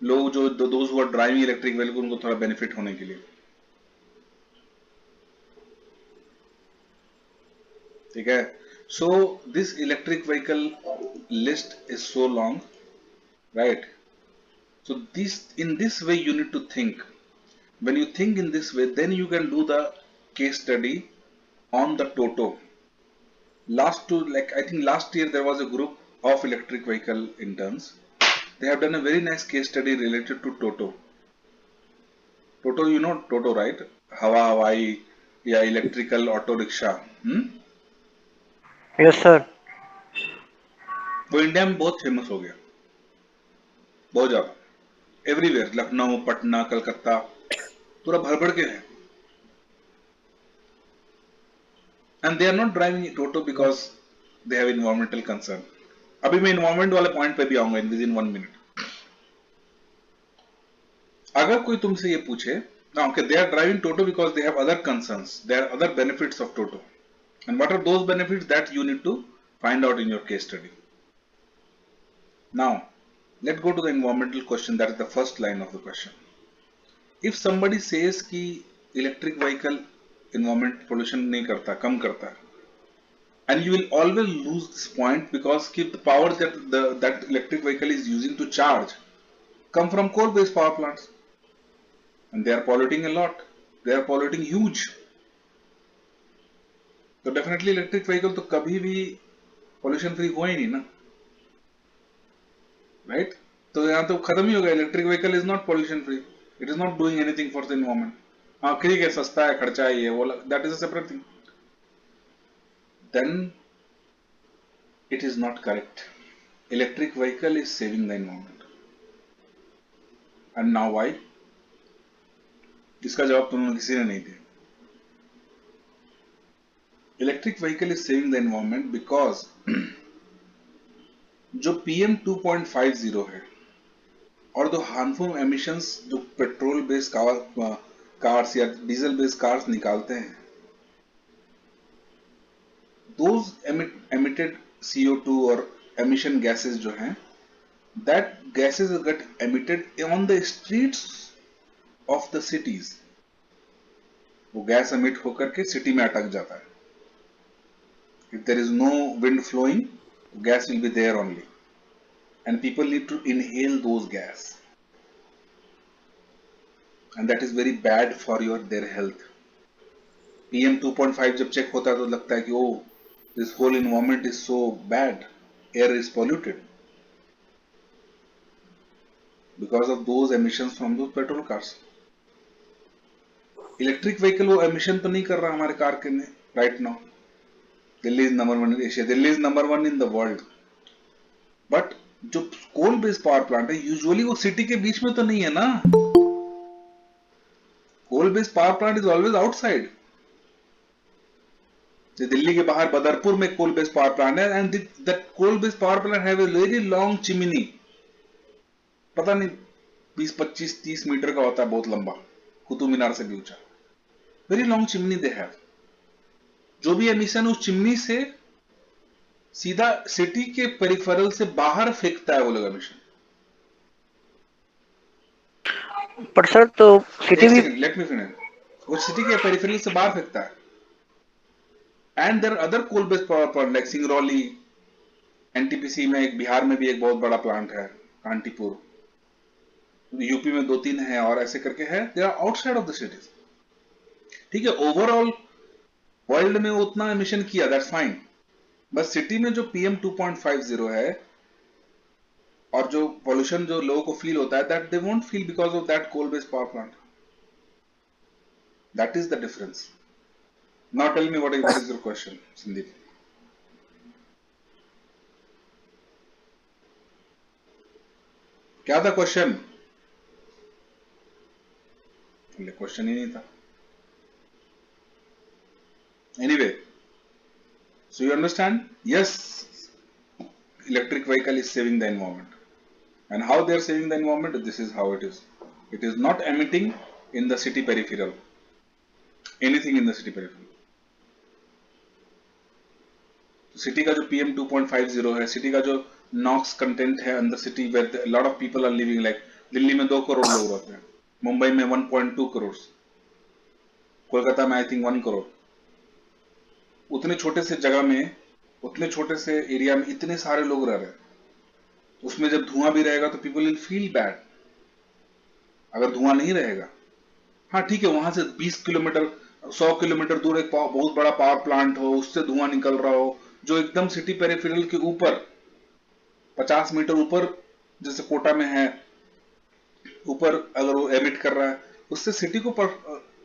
लोग जो those who are driving electric vehicle, उनको थोड़ा बेनिफिट होने के लिए, ठीक है। So this electric vehicle list is so long, right? So this, in this way you need to think. When you think in this way, then you can do the case study on the Toto. I think last year there was a group of electric vehicle interns. They have done a very nice case study related to Toto. Toto, you know Toto, right? Hawa Hawai, या electrical auto rickshaw. Yes sir. वो India में बहुत famous हो गया, बहुत ज्यादा, everywhere, Lucknow, Patna, Calcutta, पूरा भर भर के है। And they are not driving Toto because they have environmental concern. अभी मैं environment वाले पॉइंट पे भी आऊंगा within 1 minute. अगर कोई तुमसे ये पूछे, okay, they are driving Toto because they have other concerns, there are other benefits of Toto, and what are those benefits that you need to find out in your case study. Now let's go to the environmental question, that is the first line of the question. If somebody says कि electric vehicle environment pollution नहीं करता, कम करता है, and you will always lose this point because keep the power that electric vehicle is using to charge come from coal based power plants, and they are polluting a lot, they are polluting huge. तो definitely electric vehicle तो कभी भी pollution free हुआ ही नहीं ना, right? तो यहाँ तो खत्म ही हो गया, electric vehicle is not pollution free, it is not doing anything for the environment. हाँ ठीक है, सस्ता है, खर्चा है, ये वो, that is a separate thing, then it is not correct. Electric vehicle is saving the environment. And now why? इसका जवाब तुम किसी ने नहीं दिया. Electric vehicle is saving the environment because जो PM 2.50 है और जो हार्मफुल एमिशंस जो पेट्रोल बेस्ड कार्स या डीजल बेस्ड कार्स निकालते हैं, those emitted CO2 और emission gases जो हैं, that gases get emitted on the streets of the cities. वो गैस एमिट होकर के सिटी में अटक जाता है. If there is no wind flowing, gas will be there only, and people need to inhale those gas, and that is very bad for their health. PM 2.5 जब check होता है तो लगता है कि oh, this whole environment is so bad, air is polluted because of those emissions from those petrol cars. Electric vehicle वो emission तो नहीं कर रहा हमारे कार के में right now. Delhi is number 1 in Asia. Delhi is number 1 in the world. But जो coal based power plant है usually वो city के बीच में तो नहीं है ना. Coal based power plant is always outside. Delhi के बाहर बदरपुर में coal based power plant है, and that coal based power plant have a very long chimney. पता नहीं 20, 25, 30 मीटर का होता है, बहुत लंबा, कुतुब मीनार से भी ऊंचा. Very long chimney they have. जो भी एमिशन उस चिमनी से सीधा सिटी के पेरिफेरल से बाहर फेंकता है वो लोग एमिशन. पर सर तो सिटी भी, लेट मी फिनिश. वो सिटी के पेरिफेरल से बाहर फेंकता है. And there other coal based power plant like Singrauli, NTPC में एक, बिहार में भी एक बहुत बड़ा प्लांट है, कांटीपुर, यूपी में 2-3 है, और ऐसे करके है. They are outside of the cities. ठीक है, ओवरऑल वर्ल्ड में उतना एमिशन किया, दैट्स फाइन. बस सिटी में जो PM 2.50 है और जो पॉल्यूशन जो लोगों को फील होता है, that they won't feel because of that coal based power plant. That is the difference. Now tell me what is your question, Sandeep. क्या था क्वेश्चन? क्वेश्चन ही नहीं था. Anyway, so you understand? Yes, electric vehicle is saving the environment. And how they are saving the environment? This is how it is. It is not emitting in the city peripheral. Anything in the city peripheral. City का जो PM 2.50 है, city का जो NOx content है in the city where a lot of people are living, like Delhi में 2 करोड़ लोग रहते हैं, मुंबई में 1.2 करोड़, कोलकाता में I think 1 करोड़. उतने छोटे से जगह में, उतने छोटे से एरिया में इतने सारे लोग रह रहे हैं, उसमें जब धुआं भी रहेगा तो पीपल विल फील बैड. अगर धुआं नहीं रहेगा, हाँ ठीक है, वहां से 20 किलोमीटर 100 किलोमीटर दूर एक बहुत बड़ा पावर प्लांट हो, उससे धुआं निकल रहा हो, जो एकदम सिटी पेरिफेरल के ऊपर 50 मीटर ऊपर, जैसे कोटा में है, ऊपर अगर वो एमिट कर रहा है, उससे सिटी को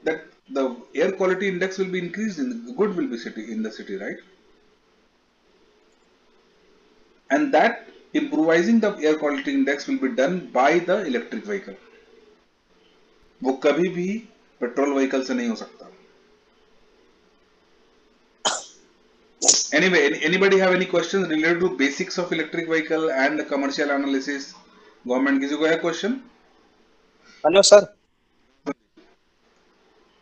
that the air quality index will be increased, good will be in the city, right? And that improvising the air quality index will be done by the electric vehicle. वो कभी भी petrol vehicle से नहीं हो सकता. Anyway, anybody have any questions related to basics of electric vehicle and the commercial analysis? Government, किसी को है question? Hello sir.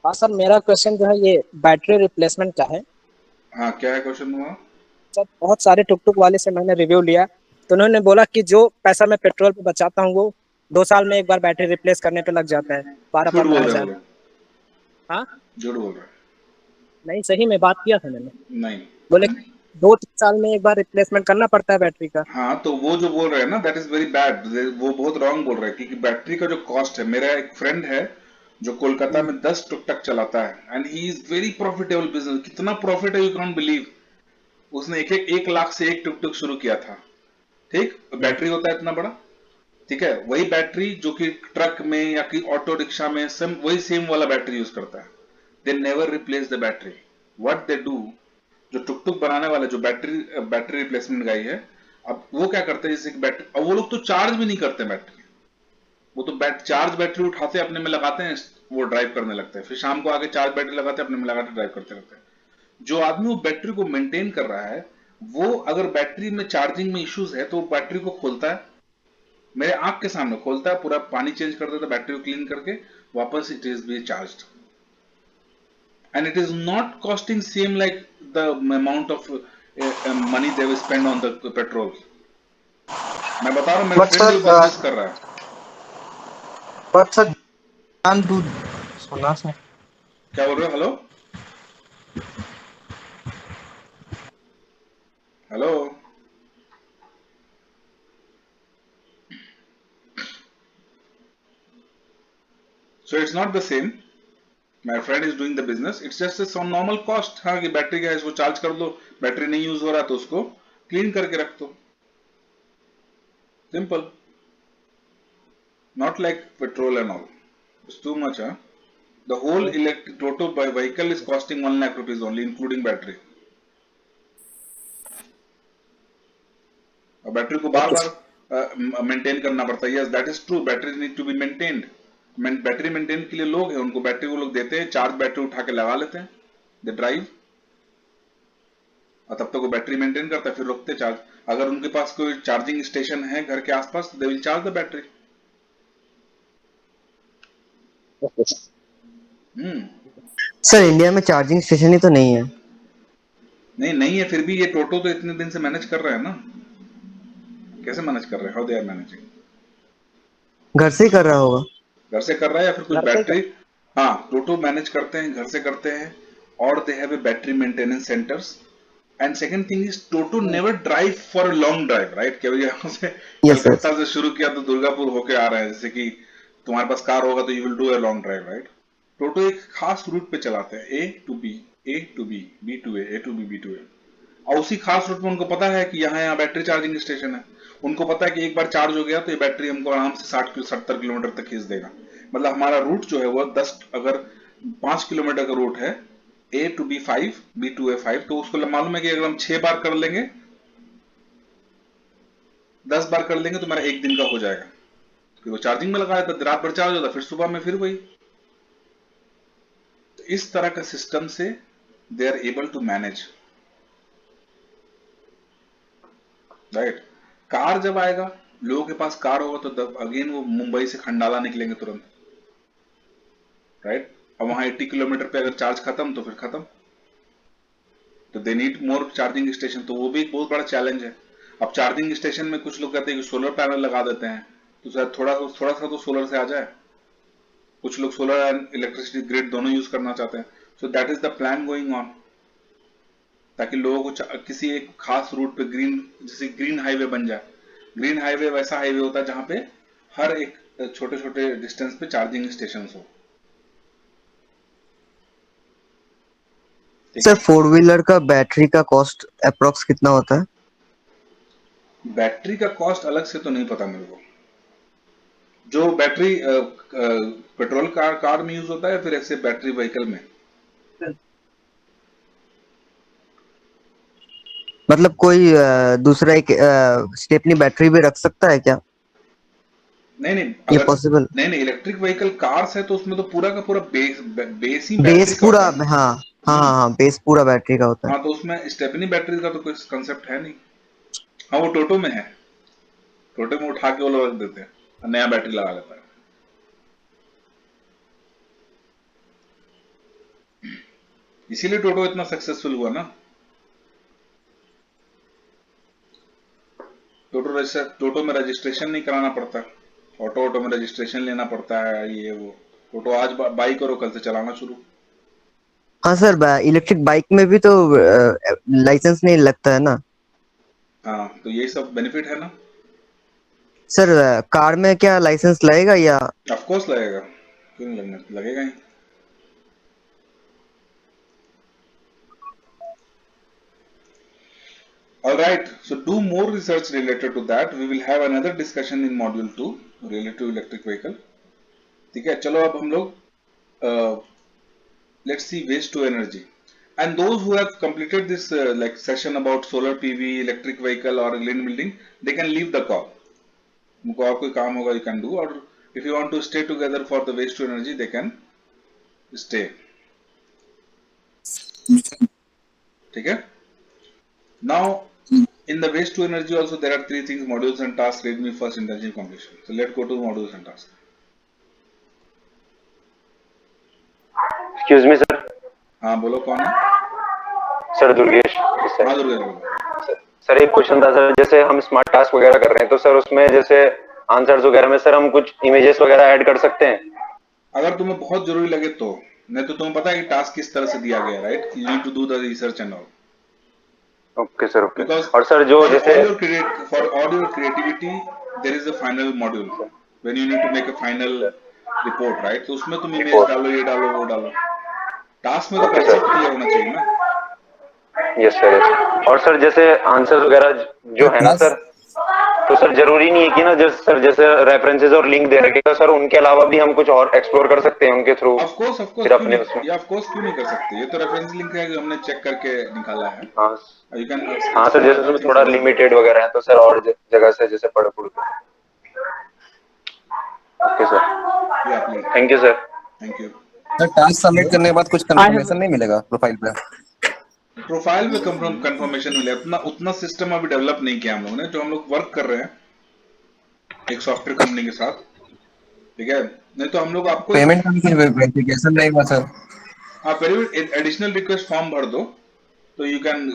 हाँ सर, मेरा क्वेश्चन जो है ये बैटरी रिप्लेसमेंट का है. हाँ, क्या है क्वेश्चन हुआ? सर बहुत सारे टुक टुक वाले से मैंने रिव्यू लिया, तो उन्होंने बोला कि जो पैसा मैं पेट्रोल पे बचाता हूँ वो 2 साल में एक बार बैटरी रिप्लेस करने पे लग जाता है. 12-15 हज़ार. हाँ, झूठ बोल रहा है. नहीं, सही में बात किया था मैंने. नहीं, बोले 2-3 साल में एक बार रिप्लेसमेंट करना पड़ता है बैटरी का. हाँ, तो वो जो बोल रहे हैं ना, दैट इज वेरी बैड. वो बहुत रॉन्ग बोल रहे हैं, क्योंकि बैटरी का जो कॉस्ट है, मेरा एक फ्रेंड है जो कोलकाता में 10 टुक टक चलाता है, and he is very profitable business. कितना प्रॉफिट है, यू कैन नॉट बिलीव. उसने 1 लाख से 1 टुक टुक शुरू किया था. ठीक, बैटरी होता है इतना बड़ा, ठीक है, वही बैटरी जो कि ट्रक में या कि ऑटो रिक्शा में वही सेम वाला बैटरी यूज करता है। They never replace the battery. What they do, जो टुक टुक बनाने वाला जो बैटरी रिप्लेसमेंट गाई है, अब वो क्या करते हैं, जैसे कि बैटरी, अब वो लोग तो चार्ज भी नहीं करते बैटरी, वो तो चार्ज बैटरी उठाते अपने में लगाते हैं, वो ड्राइव करने लगते हैं, फिर शाम को आके चार्ज बैटरी लगाते हैं अपने में लगाते ड्राइव करते रहते हैं। जो आदमी वो बैटरी को मेंटेन कर रहा है, वो अगर बैटरी में चार्जिंग में इश्यूज है तो वो बैटरी को खोलता है, मेरे आंख के सामने खोलता है, पूरा पानी चेंज कर देता है, बैटरी को क्लीन करके वापस it is B charged, and it is not costing same like the amount of money they will spend on the petrol. मैं बता रहा हूँ, मेरा But फ्रेंड जो sir, बिजनेस कर रहा है। but sir, can't do. सुना सर। क्या बोल रहे हो? Hello hello, so it's not the same, my friend is doing the business, it's just a some normal cost। हाँ कि बैटरी का है, इसको चार्ज कर दो, बैटरी नहीं यूज हो रहा तो उसको क्लीन करके रख दो, simple, not like petrol and all, it's too much, huh? The whole electric Toto vehicle is costing 1 lakh rupees only including battery। और बैटरी को बार बार मेंटेन करना पड़ता है। Yes that is true, battery need to be maintained. Battery maintain के लिए लोग हैं, उनको बैटरी वो लोग देते हैं, चार्ज बैटरी उठा के लगा लेते हैं, दे ड्राइव, और तब तक वो बैटरी मेंटेन करता है, फिर रोकते चार्ज। अगर उनके पास कोई चार्जिंग स्टेशन है घर के आसपास, they will charge the battery. Sir India में चार्जिंग स्टेशन ही तो नहीं है। नहीं है, फिर भी ये टोटो तो इतने दिन से मैनेज कर रहा है ना, कैसे मैनेज कर रहे हैं, हाउ दे आर मैनेजिंग? घर से ही कर रहा होगा। घर से कर रहा है या फिर कुछ बैटरी, हाँ टोटो मैनेज करते हैं, घर से करते हैं, और they have a battery maintenance centres. And second thing is toto never drive for long drive, right? क्या यहाँ से कलकत्ता से शुरू किया तो दुर्गापुर होके आ रहे हैं, जैसे कि तुम्हारे पास कार होगा तो you will do a long drive, right? टोटो एक खास रूट पे चलाते हैं, A to B, A to B, B to A to B, B to A, और उसी खास रूट में उनको पता है कि यहाँ बैटरी चार्जिंग स्टेशन है, उनको पता है कि एक बार चार्ज हो गया तो ये बैटरी हमको आराम से 60-70 किलोमीटर तक खींच देगा। मतलब हमारा रूट जो है वो 10, अगर 5 किलोमीटर का रूट है, ए टू बी 5, बी टू ए 5, तो उसको मालूम है कि अगर हम 6 बार कर लेंगे, 10 बार कर लेंगे तो मेरा एक दिन का हो जाएगा, फिर वो चार्जिंग में लगाया था, रात भर चार्ज होता, फिर सुबह में फिर वही। तो इस तरह का सिस्टम से they are able to manage, right? Car जब आएगा, लोगों के पास कार होगा तो अगेन वो मुंबई से खंडाला निकलेंगे तुरंत, राइट? अब वहां 80 किलोमीटर पे अगर चार्ज खत्म तो फिर खत्म, तो they need more charging station, तो वो भी एक बहुत बड़ा चैलेंज है। अब चार्जिंग स्टेशन में कुछ लोग कहते हैं कि सोलर पैनल लगा देते हैं, तो शायद थोड़ा सा तो सोलर से आ जाए, कुछ लोग सोलर एंड इलेक्ट्रिसिटी ग्रिड दोनों यूज करना चाहते हैं। So that is the plan going on, ताकि लोगों को किसी एक खास रूट पे जैसे ग्रीन हाईवे बन जाए। ग्रीन हाईवे वैसा हाईवे होता है जहां पे हर एक छोटे छोटे डिस्टेंस पे चार्जिंग स्टेशन हो। सर 4 व्हीलर का बैटरी का कॉस्ट अप्रोक्स कितना होता है? बैटरी का कॉस्ट अलग से तो नहीं पता मेरे को, जो बैटरी पेट्रोल कार में यूज होता है, फिर ऐसे बैटरी व्हीकल में। मतलब कोई दूसरा एक स्टेपनी बैटरी भी रख सकता है क्या? नहीं, ये पॉसिबल? नहीं, इलेक्ट्रिक व्हीकल कार्स है तो उसमें तो पूरा का पूरा बेस ही बेस बैटरी का पूरा, होता है। हाँ बेस पूरा बैटरी का होता है। हाँ, तो उसमें स्टेपनी बैटरी का तो कोई कंसेप्ट है नहीं। हाँ, वो टोटो में है, टोटो में उठा के वो लोग रख देते हैं और नया बैटरी लगा लेता है। इसीलिए टोटो इतना सक्सेसफुल हुआ ना। टोटो में रजिस्ट्रेशन नहीं कराना पड़ता, ऑटो में रजिस्ट्रेशन लेना पड़ता है, ये वो। टोटो आज बाई करो, कल से चलाना शुरू। हाँ सर, इलेक्ट्रिक बाइक में भी तो लाइसेंस नहीं लगता है ना? हाँ, तो यही सब बेनिफिट है ना। सर कार में क्या लाइसेंस लगेगा या? ऑफ कोर्स लगेगा, क्यों नहीं लगेगा ही। All right, so do more research related to that. We will have another discussion in module 2 related to electric vehicle. ठीक है, चलो अब हम लोग let's see waste to energy. And those who have completed this like session about solar PV, electric vehicle or green building, they can leave the call. उनको और कोई काम होगा you can do, or if you want to stay together for the waste to energy, they can stay. ठीक है? Now in the waste to energy also there are three things: modules and tasks. Read me first intensive completion. So let's go to modules and tasks. Excuse me sir. हाँ बोलो कौन है? Sir Durgesh. हाँ दुर्गेश बोलो। Sir एक question था sir, जैसे हम स्मार्ट टास्क वगैरह कर रहे हैं तो सर उसमें जैसे आंसर्स वगैरह में सर हम कुछ इमेजेस वगैरह ऐड कर सकते हैं? अगर तुम्हें बहुत जरूरी लगे तो, नहीं तो तुम्हें पता है कि टास्क किस तरह से दिया गया है, right? You need to do the research and all. Okay sir, okay. और सर जो जैसे for all your creativity there is a final module when you need to make a final report, right? तो उसमें तुम image डालो, ये डालो, वो डालो. टास्क में तो कंसेप्ट क्लियर होना चाहिए ना. Yes sir, yes. और सर जैसे आंसर वगैरह जो है ना सर, तो सर जरूरी नहीं है कि ना जैसे सर जैसे रेफरेंसेस और लिंक दे रखे तो सर उनके अलावा भी हम कुछ और एक्सप्लोर कर सकते हैं उनके थ्रू? ऑफ कोर्स फिर अपने उसमें या ऑफ कोर्स क्यों नहीं कर सकते? ये तो रेफरेंस लिंक है जो हमने चेक करके निकाला है. हाँ यू कैन. हाँ सर, जैसे उसमें थोड़ा लिमिटेड वगैरह है तो सर और जगह से जैसे पढ़ पढ़। Okay sir, thank you sir. Thank you sir. Task submit करने के बाद कुछ कंफर्मेशन नहीं मिलेगा प्रोफाइल पे? प्रोफाइल पे कंफर्मेशन मिले, उतना सिस्टम अभी डेवलप नहीं किया हम लोगों ने. जो हम लोग वर्क कर रहे हैं एक सॉफ्टवेयर कंपनी के साथ, ठीक है? नहीं तो हम लोग आपको पेमेंट का भी वेरिफिकेशन नहीं हुआ सर? हाँ, पेमेंट एडिशनल रिक्वेस्ट फॉर्म भर दो तो you can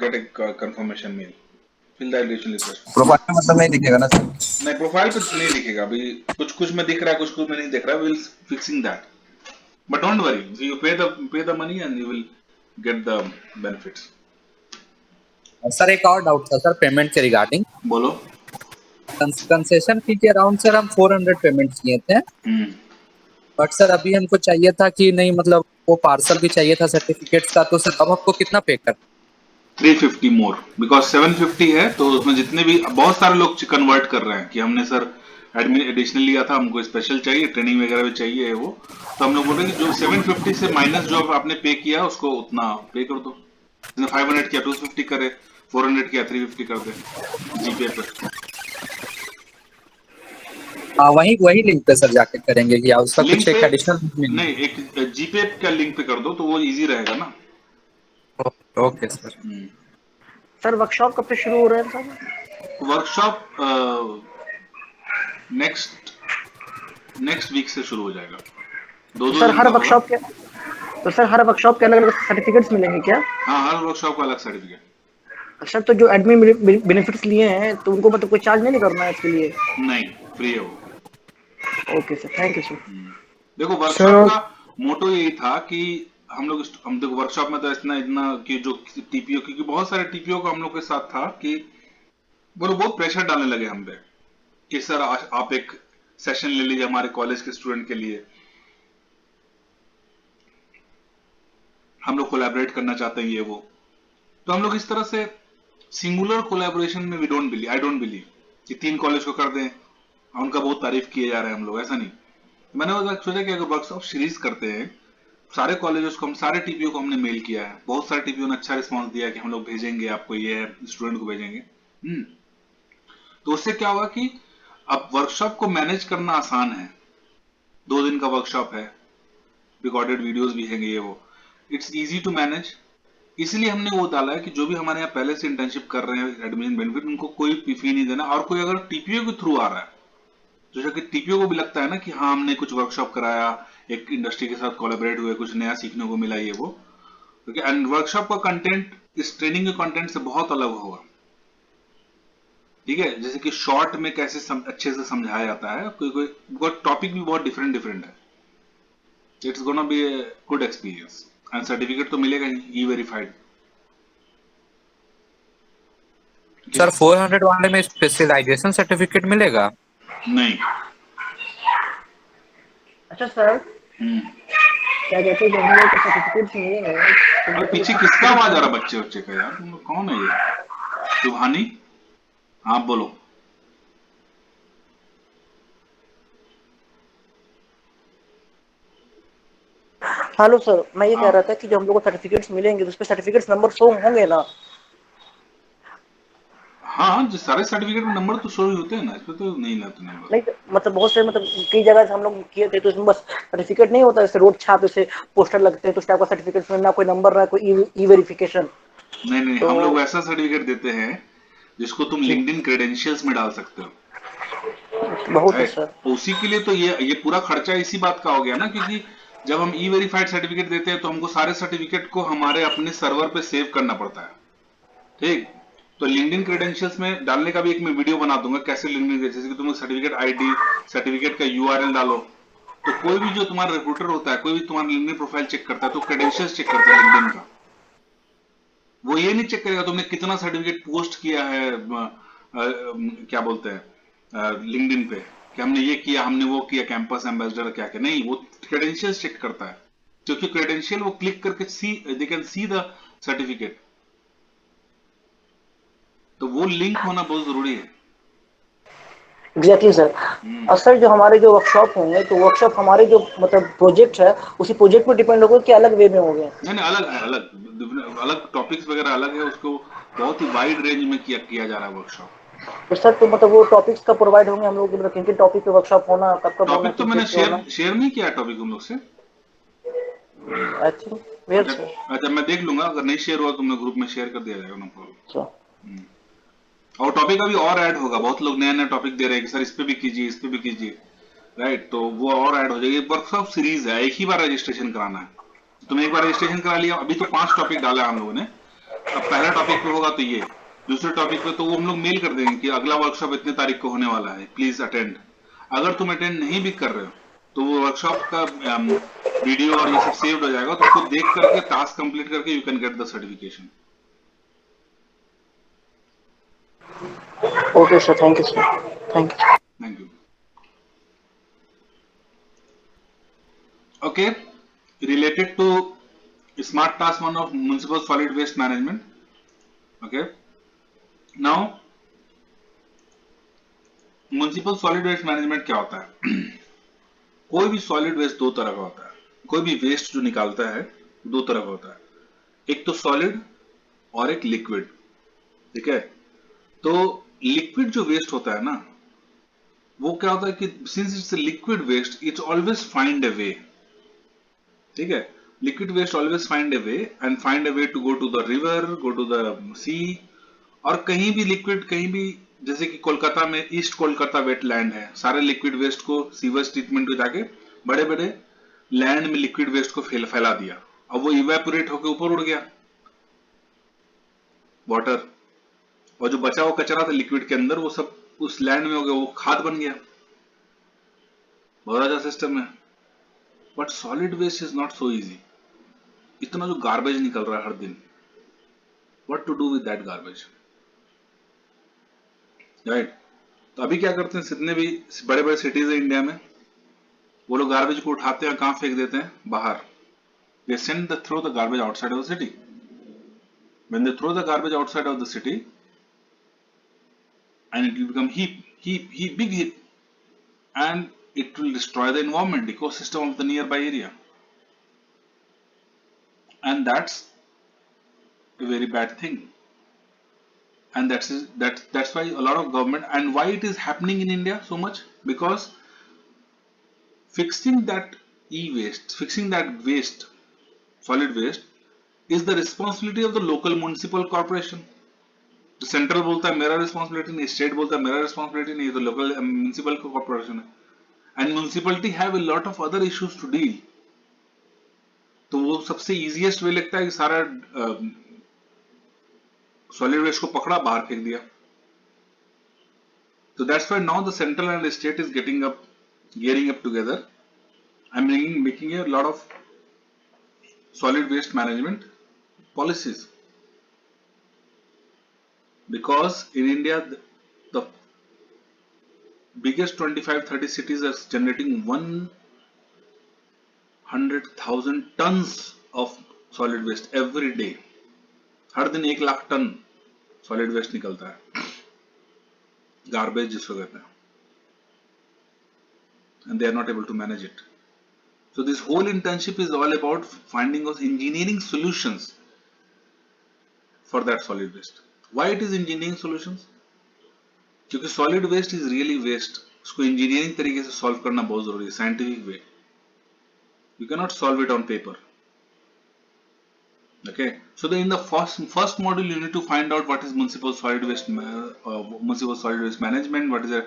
get a confirmation mail. Fill the additional request. Profile में मतलब नहीं दिखेगा ना सर? नहीं, प्रोफाइल पे नहीं दिखेगा अभी. कुछ में दिख रहा है, कुछ में नहीं दिख रहा है. Will fixing that, but don't worry, you pay the money and you will get the benefits. Sir एक और डाउट था सर पेमेंट के रिगार्डिंग. बोलो. कंसेशन फी के अराउंड सर हम 400 पेमेंट किए थे, बट सर अभी हमको चाहिए था कि नहीं, मतलब वो पार्सल भी चाहिए था सर्टिफिकेट्स का, तो सर अब आपको कितना पे कर? 350 मोर, बिकॉज 750 है तो उसमें जितने भी बहुत सारे लोग कन्वर्ट कर रहे हैं कि हमने सर एडिशनल लिया था, हमको स्पेशल चाहिए, ट्रेनिंग वगैरह भी चाहिए वो, तो हम लोग बोल रहे हैं कि जो 750 से माइनस जो आपने पे किया उसको उतना पे कर दो. 500 किया 250 करे, 400 किया 350 कर दे जीपे पे. हाँ वही लिंक पे सर जाके करेंगे कि उसका कुछ एक एडिशनल नहीं, एक जीपे का लिंक पे कर दो तो वो इजी रहेगा ना. Okay sir. सर वर्कशॉप कब से शुरू हो रहा है सर? वर्कशॉप नेक्स्ट वीक से शुरू हो जाएगा. दो सर हर वर्कशॉप के तो सर हर वर्कशॉप के अलग अलग सर्टिफिकेट्स मिलेंगे क्या? हाँ, हर वर्कशॉप का अलग सर्टिफिकेट. अच्छा, तो जो एडमिन बेनिफिट्स लिए हैं तो उनको मतलब कोई चार्ज नहीं करना है इसके लिए? नहीं, फ्री है वो. Okay sir, thank you sir. देखो वर्कशॉप का मोटो यही था कि हम देखो वर्कशॉप में तो इतना कि जो टीपीओ, क्योंकि बहुत सारे टीपीओ का हम लोग के साथ था कि वो लोग बहुत प्रेशर डालने लगे हम पे कि सर आप एक सेशन ले लीजिए हमारे कॉलेज के स्टूडेंट के लिए, हम लोग कोलैबोरेट करना चाहते हैं ये वो. तो हम लोग इस तरह से सिंगुलर कोलैबोरेशन में आई डोंट बिलीव कि 3 कॉलेज को कर दें, उनका बहुत तारीफ किए जा रहे हैं हम लोग, ऐसा नहीं. मैंने सोचा कि अगर वर्कशॉप सीरीज करते हैं, सारे कॉलेजेस को, हम सारे टीपीओ को हमने मेल किया है, बहुत सारे टीपीओ ने अच्छा रिस्पांस दिया कि हम लोग भेजेंगे आपको, ये स्टूडेंट को भेजेंगे. तो उससे क्या होगा कि अब वर्कशॉप को मैनेज करना आसान है. 2 दिन का वर्कशॉप है, रिकॉर्डेड वीडियोस भी हैंगे, ये वो, इट्स इजी टू मैनेज. इसलिए हमने वो डाला है कि जो भी हमारे यहाँ पहले से इंटर्नशिप कर रहे हैं एडमिशन बेनिफिट, उनको कोई फी नहीं देना. और कोई अगर टीपीओ के थ्रू आ रहा है, जैसे कि टीपीओ को भी लगता है ना कि हाँ हमने कुछ वर्कशॉप कराया, एक इंडस्ट्री के साथ कोलैबोरेट हुए, कुछ नया सीखने को मिला, ये वो, क्योंकि एंड वर्कशॉप का कंटेंट इस ट्रेनिंग के कंटेंट से बहुत अलग होगा. ठीक है, जैसे कि शॉर्ट में कैसे अच्छे से समझाया जाता है, कोई टॉपिक भी बहुत डिफरेंट है. It's gonna be a good experience and certificate तो मिलेगा ही, ई वेरीफाइड. सर 400 वाले में स्पेशलाइजेशन सर्टिफिकेट मिलेगा? नहीं. अच्छा सर, क्या कहते हैं, जो हम लोग सर्टिफिकेट्स मिलेंगे पीछे किसका आवाज आ रहा है? बच्चे का यार, कौन है ये? शुभानी, आप बोलो। हेलो सर, मैं ये कह हाँ रहा था कि जो हम लोग को सर्टिफिकेट्स मिलेंगे तो उस पे सर्टिफिकेट्स नंबर शो होंगे ना? हाँ, जो सारे सर्टिफिकेट में नंबर तो शो ही होते हैं ना, इसमें तो नहीं लाते नंबर। नहीं मतलब बहुत से मतलब कई जगह से हम लोग किए थे तो इसमें बस सर्टिफिकेट नहीं होता, जैसे रोड छाप जैसे पोस्टर लगते हैं तो उस टाइप का सर्टिफिकेट में ना कोई नंबर ना कोई ई वेरिफिकेशन। नहीं नहीं, तो हम लोग वैसा सर्टिफिकेट देते हैं जिसको तुम जी लिंक्डइन क्रेडेंशियल्स में डाल सकते हो। बहुत है राइट, सर। तो उसी के लिए तो ये पूरा खर्चा इसी बात का हो गया ना, क्योंकि जब हम ई वेरीफाइड सर्टिफिकेट देते हैं तो हमको सारे सर्टिफिकेट को हमारे अपने सर्वर पे सेव करना पड़ता है। ठीक, तो लिंक्डइन क्रेडेंशियल्स में डालने का भी एक मैं वीडियो बना दूंगा, कैसे लिंक्डइन, जैसे कि तुम सर्टिफिकेट आईडी, सर्टिफिकेट का यूआरएल डालो, तो कोई भी जो तुम्हारा रिक्रूटर होता है, कोई भी तुम्हारा लिंक्डइन प्रोफाइल चेक करता है तो क्रेडेंशियल्स चेक करता है लिंक्डइन का। वो ये नहीं चेक करेगा तुमने कितना सर्टिफिकेट पोस्ट किया है क्या बोलते हैं लिंक्डइन पे, कि हमने ये किया, हमने वो किया, कैंपस एम्बेसडर क्या क्या, नहीं, वो क्रेडेंशियल्स चेक करता है, क्योंकि क्रेडेंशियल वो क्लिक करके see, they can see the certificate, तो वो लिंक होना बहुत जरूरी है। Exactly sir. और सर जो हमारे जो वर्कशॉप होंगे तो वर्कशॉप हमारे जो मतलब प्रोजेक्ट है उसी प्रोजेक्ट पर डिपेंड होगा कि अलग वे में होंगे? नहीं नहीं, अलग है, अलग अलग टॉपिक्स वगैरह अलग है, उसको बहुत ही वाइड रेंज में किया जा रहा है वर्कशॉप। तो सर तो मतलब वो टॉपिक्स का प्रोवाइड होंगे हम लोग मतलब किन किन टॉपिक पे वर्कशॉप होना, कब कब होना, टॉपिक तो किस मैंने डेट पे होना? शेयर नहीं किया टॉपिक उन लोग से। अच्छा वेल अच्छा, सर। अच्छा मैं देख लूंगा, अगर नहीं शेयर हुआ तो मैं ग्रुप में शेयर कर दिया जाएगा, नो प्रॉब्लम। सर और टॉपिक अभी और ऐड होगा, बहुत लोग नया नया टॉपिक दे रहे हैं कि सर इस पे भी कीजिए, इस पे भी कीजिए, राइट, तो वो और ऐड हो जाएगी। वर्कशॉप सीरीज है, एक ही बार रजिस्ट्रेशन कराना है, तुमने एक बार रजिस्ट्रेशन करा लिया, अभी तो 5 टॉपिक डाला है हम लोगों ने, अब पहला टॉपिक पे होगा तो ये, दूसरे टॉपिक पे तो वो हम लोग मेल कर देंगे कि अगला वर्कशॉप इतने तारीख को होने वाला है, प्लीज अटेंड। अगर तुम अटेंड नहीं भी कर रहे हो तो वो वर्कशॉप का वीडियो और ये सब सेव्ड हो जाएगा, तो उसको देख करके टास्क कंप्लीट करके you can get the certification. Okay sir, thank you sir, thank you. Thank you. Okay, related to smart task one of municipal solid waste management. Okay, now municipal solid waste management क्या होता है? कोई भी solid waste दो तरह का होता है, कोई भी वेस्ट जो निकालता है दो तरह का होता है, एक तो सॉलिड और एक लिक्विड। ठीक है, तो लिक्विड जो वेस्ट होता है ना, वो क्या होता है कि since it's liquid waste it's always find a way. ठीक है, liquid waste always find a way and find a way to go to the river, go to the sea, और कहीं भी लिक्विड, कहीं भी, जैसे कि कोलकाता में ईस्ट कोलकाता वेटलैंड है, सारे लिक्विड वेस्ट को सीवेज ट्रीटमेंट को जाके बड़े बड़े लैंड में लिक्विड वेस्ट को फैला दिया, अब वो इवेपोरेट होकर ऊपर उड़ गया वाटर, और जो बचा हुआ कचरा था लिक्विड के अंदर वो सब उस लैंड में हो गया, वो खाद बन गया। बहुत अच्छा सिस्टम है, but solid waste is not so easy. इतना जो गार्बेज निकल रहा है हर दिन, what to do with that garbage, right? तो अभी क्या करते हैं, जितने भी बड़े बड़े सिटीज है इंडिया में, वो लोग गार्बेज को उठाते हैं, कहां फेंक देते हैं, बाहर। They send the throw the garbage outside of the city. When they throw the garbage outside of the city and it will become big heap, and it will destroy the environment, ecosystem of the nearby area, and that's a very bad thing. And that's why a lot of government, and why it is happening in India so much, because fixing that e-waste, fixing that waste, solid waste, is the responsibility of the local municipal corporation. तो central बोलता है मेरा responsibility नहीं, state बोलता है मेरा responsibility नहीं, तो लोकल म्यूनिसिपल कॉर्पोरेशन है, and municipality have a lot of other issues to deal. तो वो सबसे इजीएस्ट वे लगता है कि सारा सॉलिड वेस्ट को पकड़ा, बाहर फेंक दिया। तो that's why now the central and state is gearing up together and making a lot of solid waste management policies, because in India the biggest 25-30 cities are generating 100,000 tons of solid waste every day. हर दिन 1 lakh ton solid waste निकलता है, garbage जिसको कहते हैं, and they are not able to manage it. So this whole internship is all about finding out engineering solutions for that solid waste. Why it is engineering solutions? क्योंकि solid waste is really waste. उसको engineering तरीके से solve करना बहुत जरूरी है, scientific way. You cannot solve it on paper. Okay, so in the first module you need to find out what is municipal solid waste management, what is the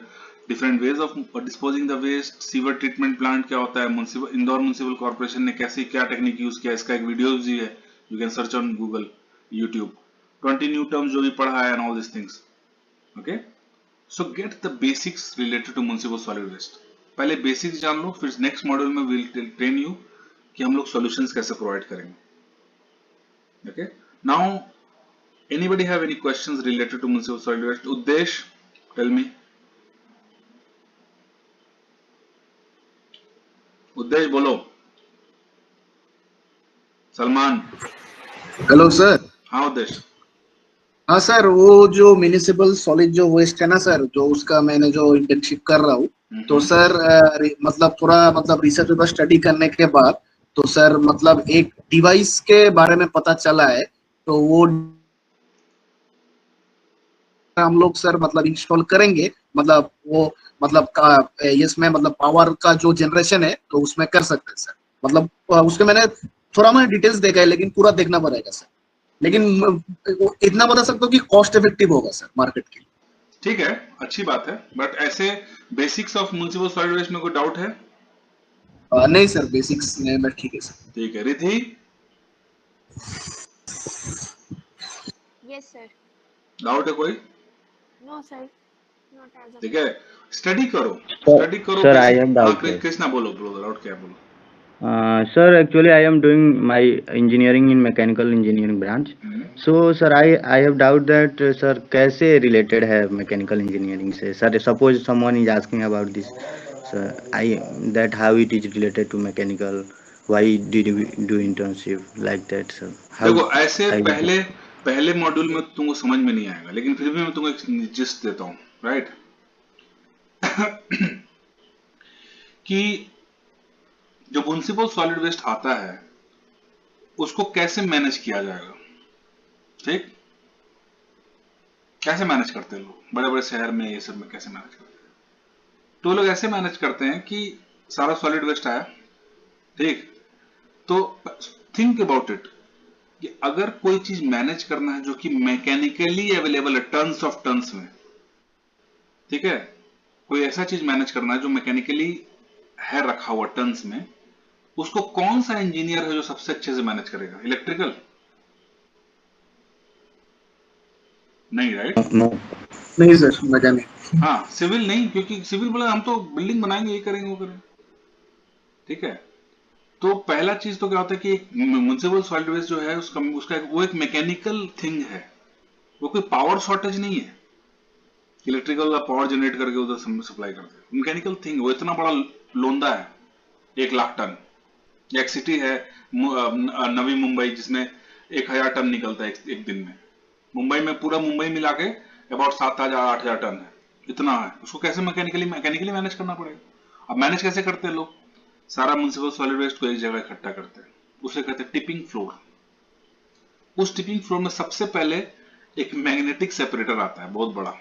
different ways of disposing the waste, sewer treatment plant क्या होता है, Indore municipal corporation ने कैसी क्या technique use किया, इसका एक video भी है, you can search on Google, YouTube. 20 new terms जो भी पढ़ा है and all this things. Okay, so get the basics related to municipal solid waste. पहले बेसिक्स जान लो, फिर नेक्स्ट मॉड्यूल में विल ट्रेन यू कि हम लोग सॉल्यूशंस कैसे प्रोवाइड करेंगे. Okay, now anybody have any questions related to municipal solid waste? Uddesh, tell me. Uddesh बोलो. सलमान. Hello sir. हाँ उद्देश. हाँ सर, वो जो म्यूनिसिपल सॉलिड जो वेस्ट है ना सर, जो उसका मैंने जो इंटर्नशिप कर रहा हूँ, तो सर मतलब थोड़ा मतलब रिसर्च और स्टडी करने के बाद तो सर मतलब एक डिवाइस के बारे में पता चला है, तो वो हम लोग सर मतलब इंस्टॉल करेंगे, मतलब वो मतलब इसमें मतलब पावर का जो जनरेशन है तो उसमें कर सकते हैं सर. मतलब उसके मैंने थोड़ा मैंने डिटेल्स देखा है, लेकिन पूरा देखना पड़ेगा सर. लेकिन इतना बता सकता हूँ कि कॉस्ट इफेक्टिव होगा सर मार्केट के लिए. ठीक है, अच्छी बात है, बट ऐसे basics of municipal solid waste में कोई डाउट है? नहीं सर, बेसिक्स में ठीक है सर. ठीक है. रिद्धि? Yes sir. डाउट है कोई? No sir, not as. ठीक है, स्टडी करो, स्टडी करो. Sir I am doubt. Krishna बोलो, डाउट क्या बोलो. Sir, actually I am doing my engineering in mechanical engineering branch. So sir, I have doubt that sir कैसे related है mechanical engineering से. Sir, suppose someone is asking about this, sir, that how it is related to mechanical, why did we do internship like that, sir? देखो ऐसे पहले module में तुमको समझ में नहीं आएगा, लेकिन फिर भी मैं तुमको एक जिस्ट देता हूँ, राइट? कि जो म्युनिसिपल सॉलिड वेस्ट आता है उसको कैसे मैनेज किया जाएगा. ठीक, कैसे मैनेज करते हैं लोग बड़े बड़े शहर में, ये सब में कैसे मैनेज करते हैं? तो लोग ऐसे मैनेज करते हैं कि सारा सॉलिड वेस्ट आया, ठीक, तो थिंक अबाउट इट कि अगर कोई चीज मैनेज करना है जो कि मैकेनिकली अवेलेबल है टन्स ऑफ टन्स में, ठीक है, कोई ऐसा चीज मैनेज करना है जो मैकेनिकली है रखा हुआ टन्स में, उसको कौन सा इंजीनियर है जो सबसे अच्छे से मैनेज करेगा? इलेक्ट्रिकल? नहीं, राइट? नहीं सर, मैकेनिक. हाँ, सिविल नहीं, क्योंकि सिविल बोला हम तो बिल्डिंग बनाएंगे, ये करेंगे, वो करेंगे. ठीक है, तो पहला चीज तो क्या होता है कि म्युनिसिपल सॉलिड वेस्ट जो है उसका वो एक मैकेनिकल थिंग है, वो कोई पावर शॉर्टेज नहीं है. इलेक्ट्रिकल पावर जनरेट करके उधर सप्लाई करते हैं, मैकेनिकल थिंग. वो इतना बड़ा लोंदा है, 1 लाख टन. एक सिटी है नवी मुंबई, जिसमें 1000 टन निकलता है एक दिन में. मुंबई में पूरा मुंबई मिला के अबाउट 7000-8000 टन है, इतना है. उसको कैसे मैकेनिकली मैनेज करना पड़ेगा. अब मैनेज कैसे करते हैं लोग? सारा म्युनिसिपल सॉलिड वेस्ट को एक जगह इकट्ठा करते हैं, उसे कहते हैं टिपिंग फ्लोर. उस टिपिंग फ्लोर में सबसे पहले एक मैग्नेटिक सेपरेटर आता है, बहुत बड़ा.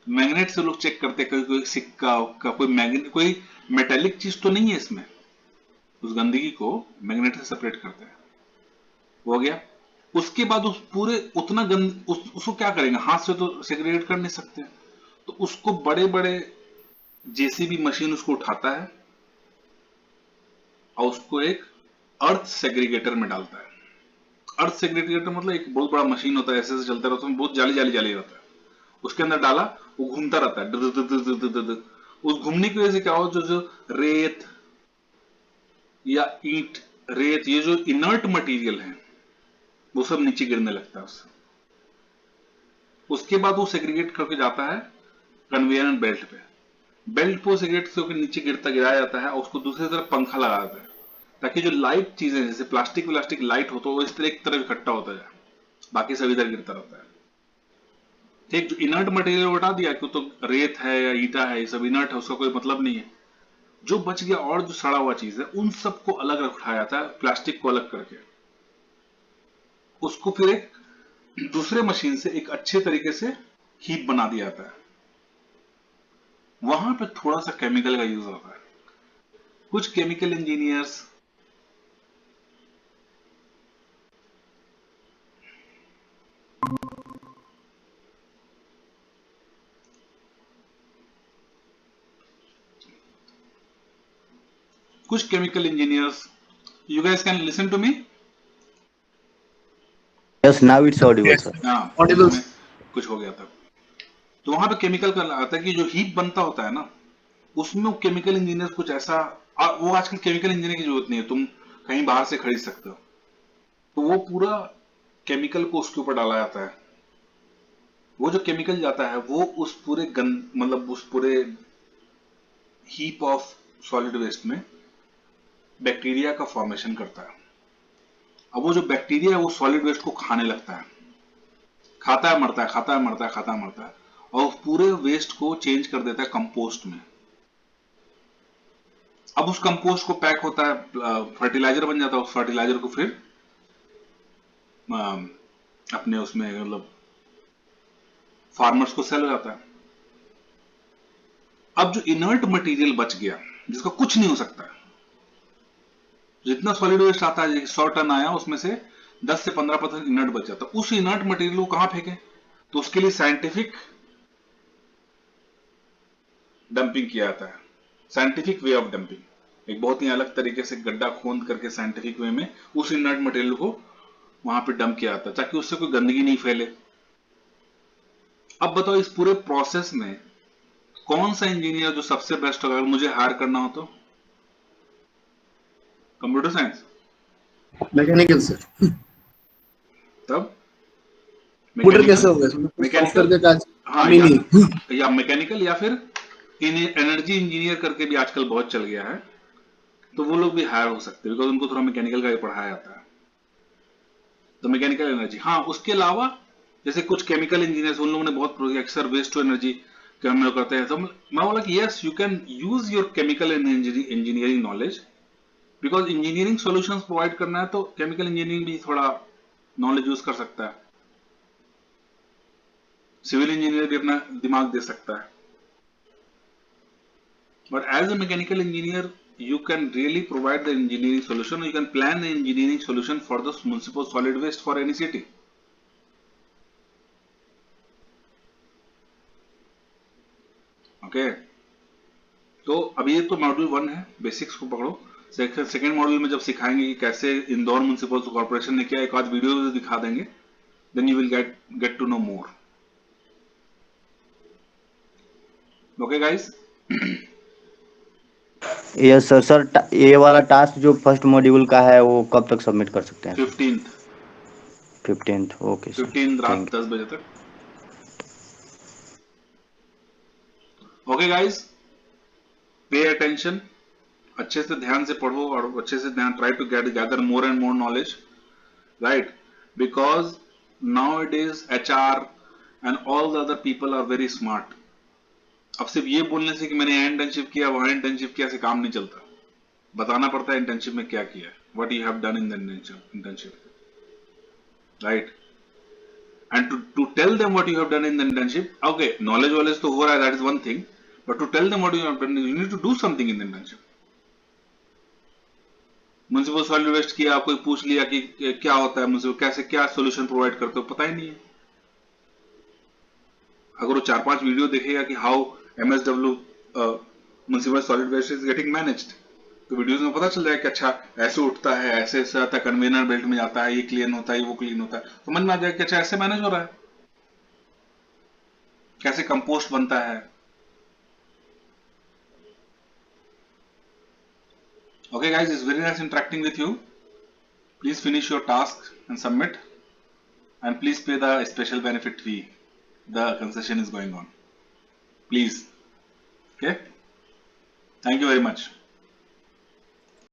मैग्नेट से लोग चेक करते हैं कोई सिक्का का, कोई मेटेलिक चीज तो नहीं है इसमें. उस गंदगी को मैग्नेट से सेपरेट करते हैं. हो गया. उसके बाद उस पूरे उतना उसको क्या करेंगे? हाथ से तो सेग्रीगेट कर नहीं सकते, तो उसको बड़े बड़े जेसीबी मशीन उसको उठाता है और उसको एक अर्थ सेग्रीगेटर में डालता है. अर्थ सेग्रीगेटर मतलब एक बहुत बड़ा मशीन होता है, ऐसे चलता रहता है, बहुत जाली रहता है. उसके अंदर डाला, वो घूमता रहता है. उस घूमने की वजह से क्या हो, जो रेत या ईंट, रेत, ये जो इनर्ट मटेरियल है वो सब नीचे गिरने लगता है उससे. उसके बाद वो सेग्रीगेट करके जाता है कन्वेयर बेल्ट पे. बेल्ट पे सेग्रीगेट होकर नीचे गिराया जाता है और उसको दूसरी तरफ पंखा लगा देता है, ताकि जो लाइट चीजें जैसे प्लास्टिक लाइट हो तो वो इस तरह एक तरफ इकट्ठा होता है, बाकी सब इधर गिरता रहता है. एक जो इनर्ट मटेरियल हटा दिया कि तो रेत है या ईटा है, ये सब इनर्ट है, उसका कोई मतलब नहीं है। जो बच गया और जो सड़ा हुआ चीज है उन सबको अलग रखा जाता है, प्लास्टिक को अलग करके उसको फिर एक दूसरे मशीन से एक अच्छे तरीके से हीप बना दिया जाता है। वहां पे थोड़ा सा केमिकल का यूज होता है। कुछ chemical engineers you guys can listen to me? Yes, now it's audible, Yes. sir. हाँ, Audible. कुछ हो गया था। तो वहां पे केमिकल का आता है कि जो हीप बनता होता है ना, उसमें केमिकल इंजीनियर कुछ ऐसा वो आजकल केमिकल इंजीनियर की जरूरत नहीं है, तुम कहीं बाहर से खरीद सकते हो। तो वो पूरा केमिकल को उसके ऊपर डाला जाता है। वो जो केमिकल जाता है वो उस पूरे मतलब उस पूरे हीप ऑफ सॉलिड वेस्ट में बैक्टीरिया का फॉर्मेशन करता है। अब वो जो बैक्टीरिया है वो सॉलिड वेस्ट को खाने लगता है, खाता है मरता है, खाता है मरता है, खाता है मरता है, और उस पूरे वेस्ट को चेंज कर देता है कंपोस्ट में। अब उस कंपोस्ट को पैक होता है, फर्टिलाइजर बन जाता है। उस फर्टिलाइजर को फिर अपने उसमें मतलब फार्मर्स को सेल हो जाता है। अब जो इनर्ट मटेरियल बच गया जिसका कुछ नहीं हो सकता, जितना सॉलिड वेस्ट आता है, 100 टन आया उसमें से 10 से 15% इनर्ट बच जाता है। उस इनर्ट मटेरियल को कहां फेंके? तो उसके लिए साइंटिफिक डंपिंग किया जाता है, साइंटिफिक वे ऑफ डंपिंग। एक बहुत ही अलग तरीके से गड्ढा खोद करके साइंटिफिक वे में उस इनर्ट मटेरियल को वहां पे डंप किया जाता है ताकि उससे कोई गंदगी नहीं फैले। अब बताओ इस पूरे प्रोसेस में कौन सा इंजीनियर जो सबसे बेस्ट होगा अगर मुझे हायर करना हो तो? Computer science, mechanical sir. तब कंप्यूटर कैसे होगा? सॉफ्टवेयर के काज हाँ, या मैकेनिकल या फिर एनर्जी इंजीनियर करके भी आजकल बहुत चल गया है, तो वो लोग भी हायर हो सकते हैं बिकॉज उनको थोड़ा मैकेनिकल का भी पढ़ाया जाता है। तो मैकेनिकल एनर्जी, हाँ, उसके अलावा जैसे कुछ केमिकल इंजीनियर्स उन लोगों ने बहुत अक्सर वेस्ट टू एनर्जी के हम लोग करते हैं। तो मैं बोला कि yes you can use your chemical and engineering knowledge, because engineering solutions provide करना है तो केमिकल इंजीनियरिंग भी थोड़ा नॉलेज यूज कर सकता है, सिविल इंजीनियर भी अपना दिमाग दे सकता है। But as a mechanical engineer you can really provide the engineering solution, or you can plan the engineering solution for the municipal solid waste for any city. Okay, तो अभी ये तो मॉड्यूल 1 है, बेसिक्स को पकड़ो। सेकेंड मॉड्यूल में जब सिखाएंगे कि कैसे इंदौर म्युनिसिपल कॉर्पोरेशन ने किया, एक आध वीडियो दिखा देंगे, then you will get to know more. Okay guys? Yes sir. Sir ये वाला टास्क जो फर्स्ट मॉड्यूल का है वो कब तक सबमिट कर सकते हैं? 15th। ओके सर, 15 रात 10 बजे तक। ओके गाइस, पे अटेंशन, अच्छे से ध्यान से पढ़ो और अच्छे से ध्यान, try to gather more and more knowledge, right? Because now it is HR and all the other people are very smart. अब सिर्फ ये बोलने से कि मैंने यहाँ इंटर्नशिप किया वहां इंटर्नशिप किया से काम नहीं चलता, बताना पड़ता है इंटर्नशिप में क्या किया, what you have done in the internship, right? And to tell them what you have done in the internship, okay, knowledge तो हो रहा है, that is one thing, but to tell them what you have done, you need to do something in the internship. Municipal solid waste किया, कोई पूछ लिया कि क्या होता है म्युनिसिपल, कैसे क्या सोल्यूशन प्रोवाइड करते हो, पता ही नहीं है। अगर वो 4-5 वीडियो देखेगा कि how MSW municipal solid waste is getting managed, तो वीडियोस में पता चल जाएगा कि अच्छा ऐसे उठता है, ऐसे ऐसे आता है, कन्वेयर बेल्ट में जाता है, ये क्लीन होता है, वो क्लीन होता है, तो समझ में आ जाएगा कि अच्छा ऐसे मैनेज हो रहा है, कैसे कंपोस्ट बनता है। Okay guys, it's very nice interacting with you. Please finish your task and submit, and please pay the special benefit fee. The concession is going on. Please. Okay? Thank you very much.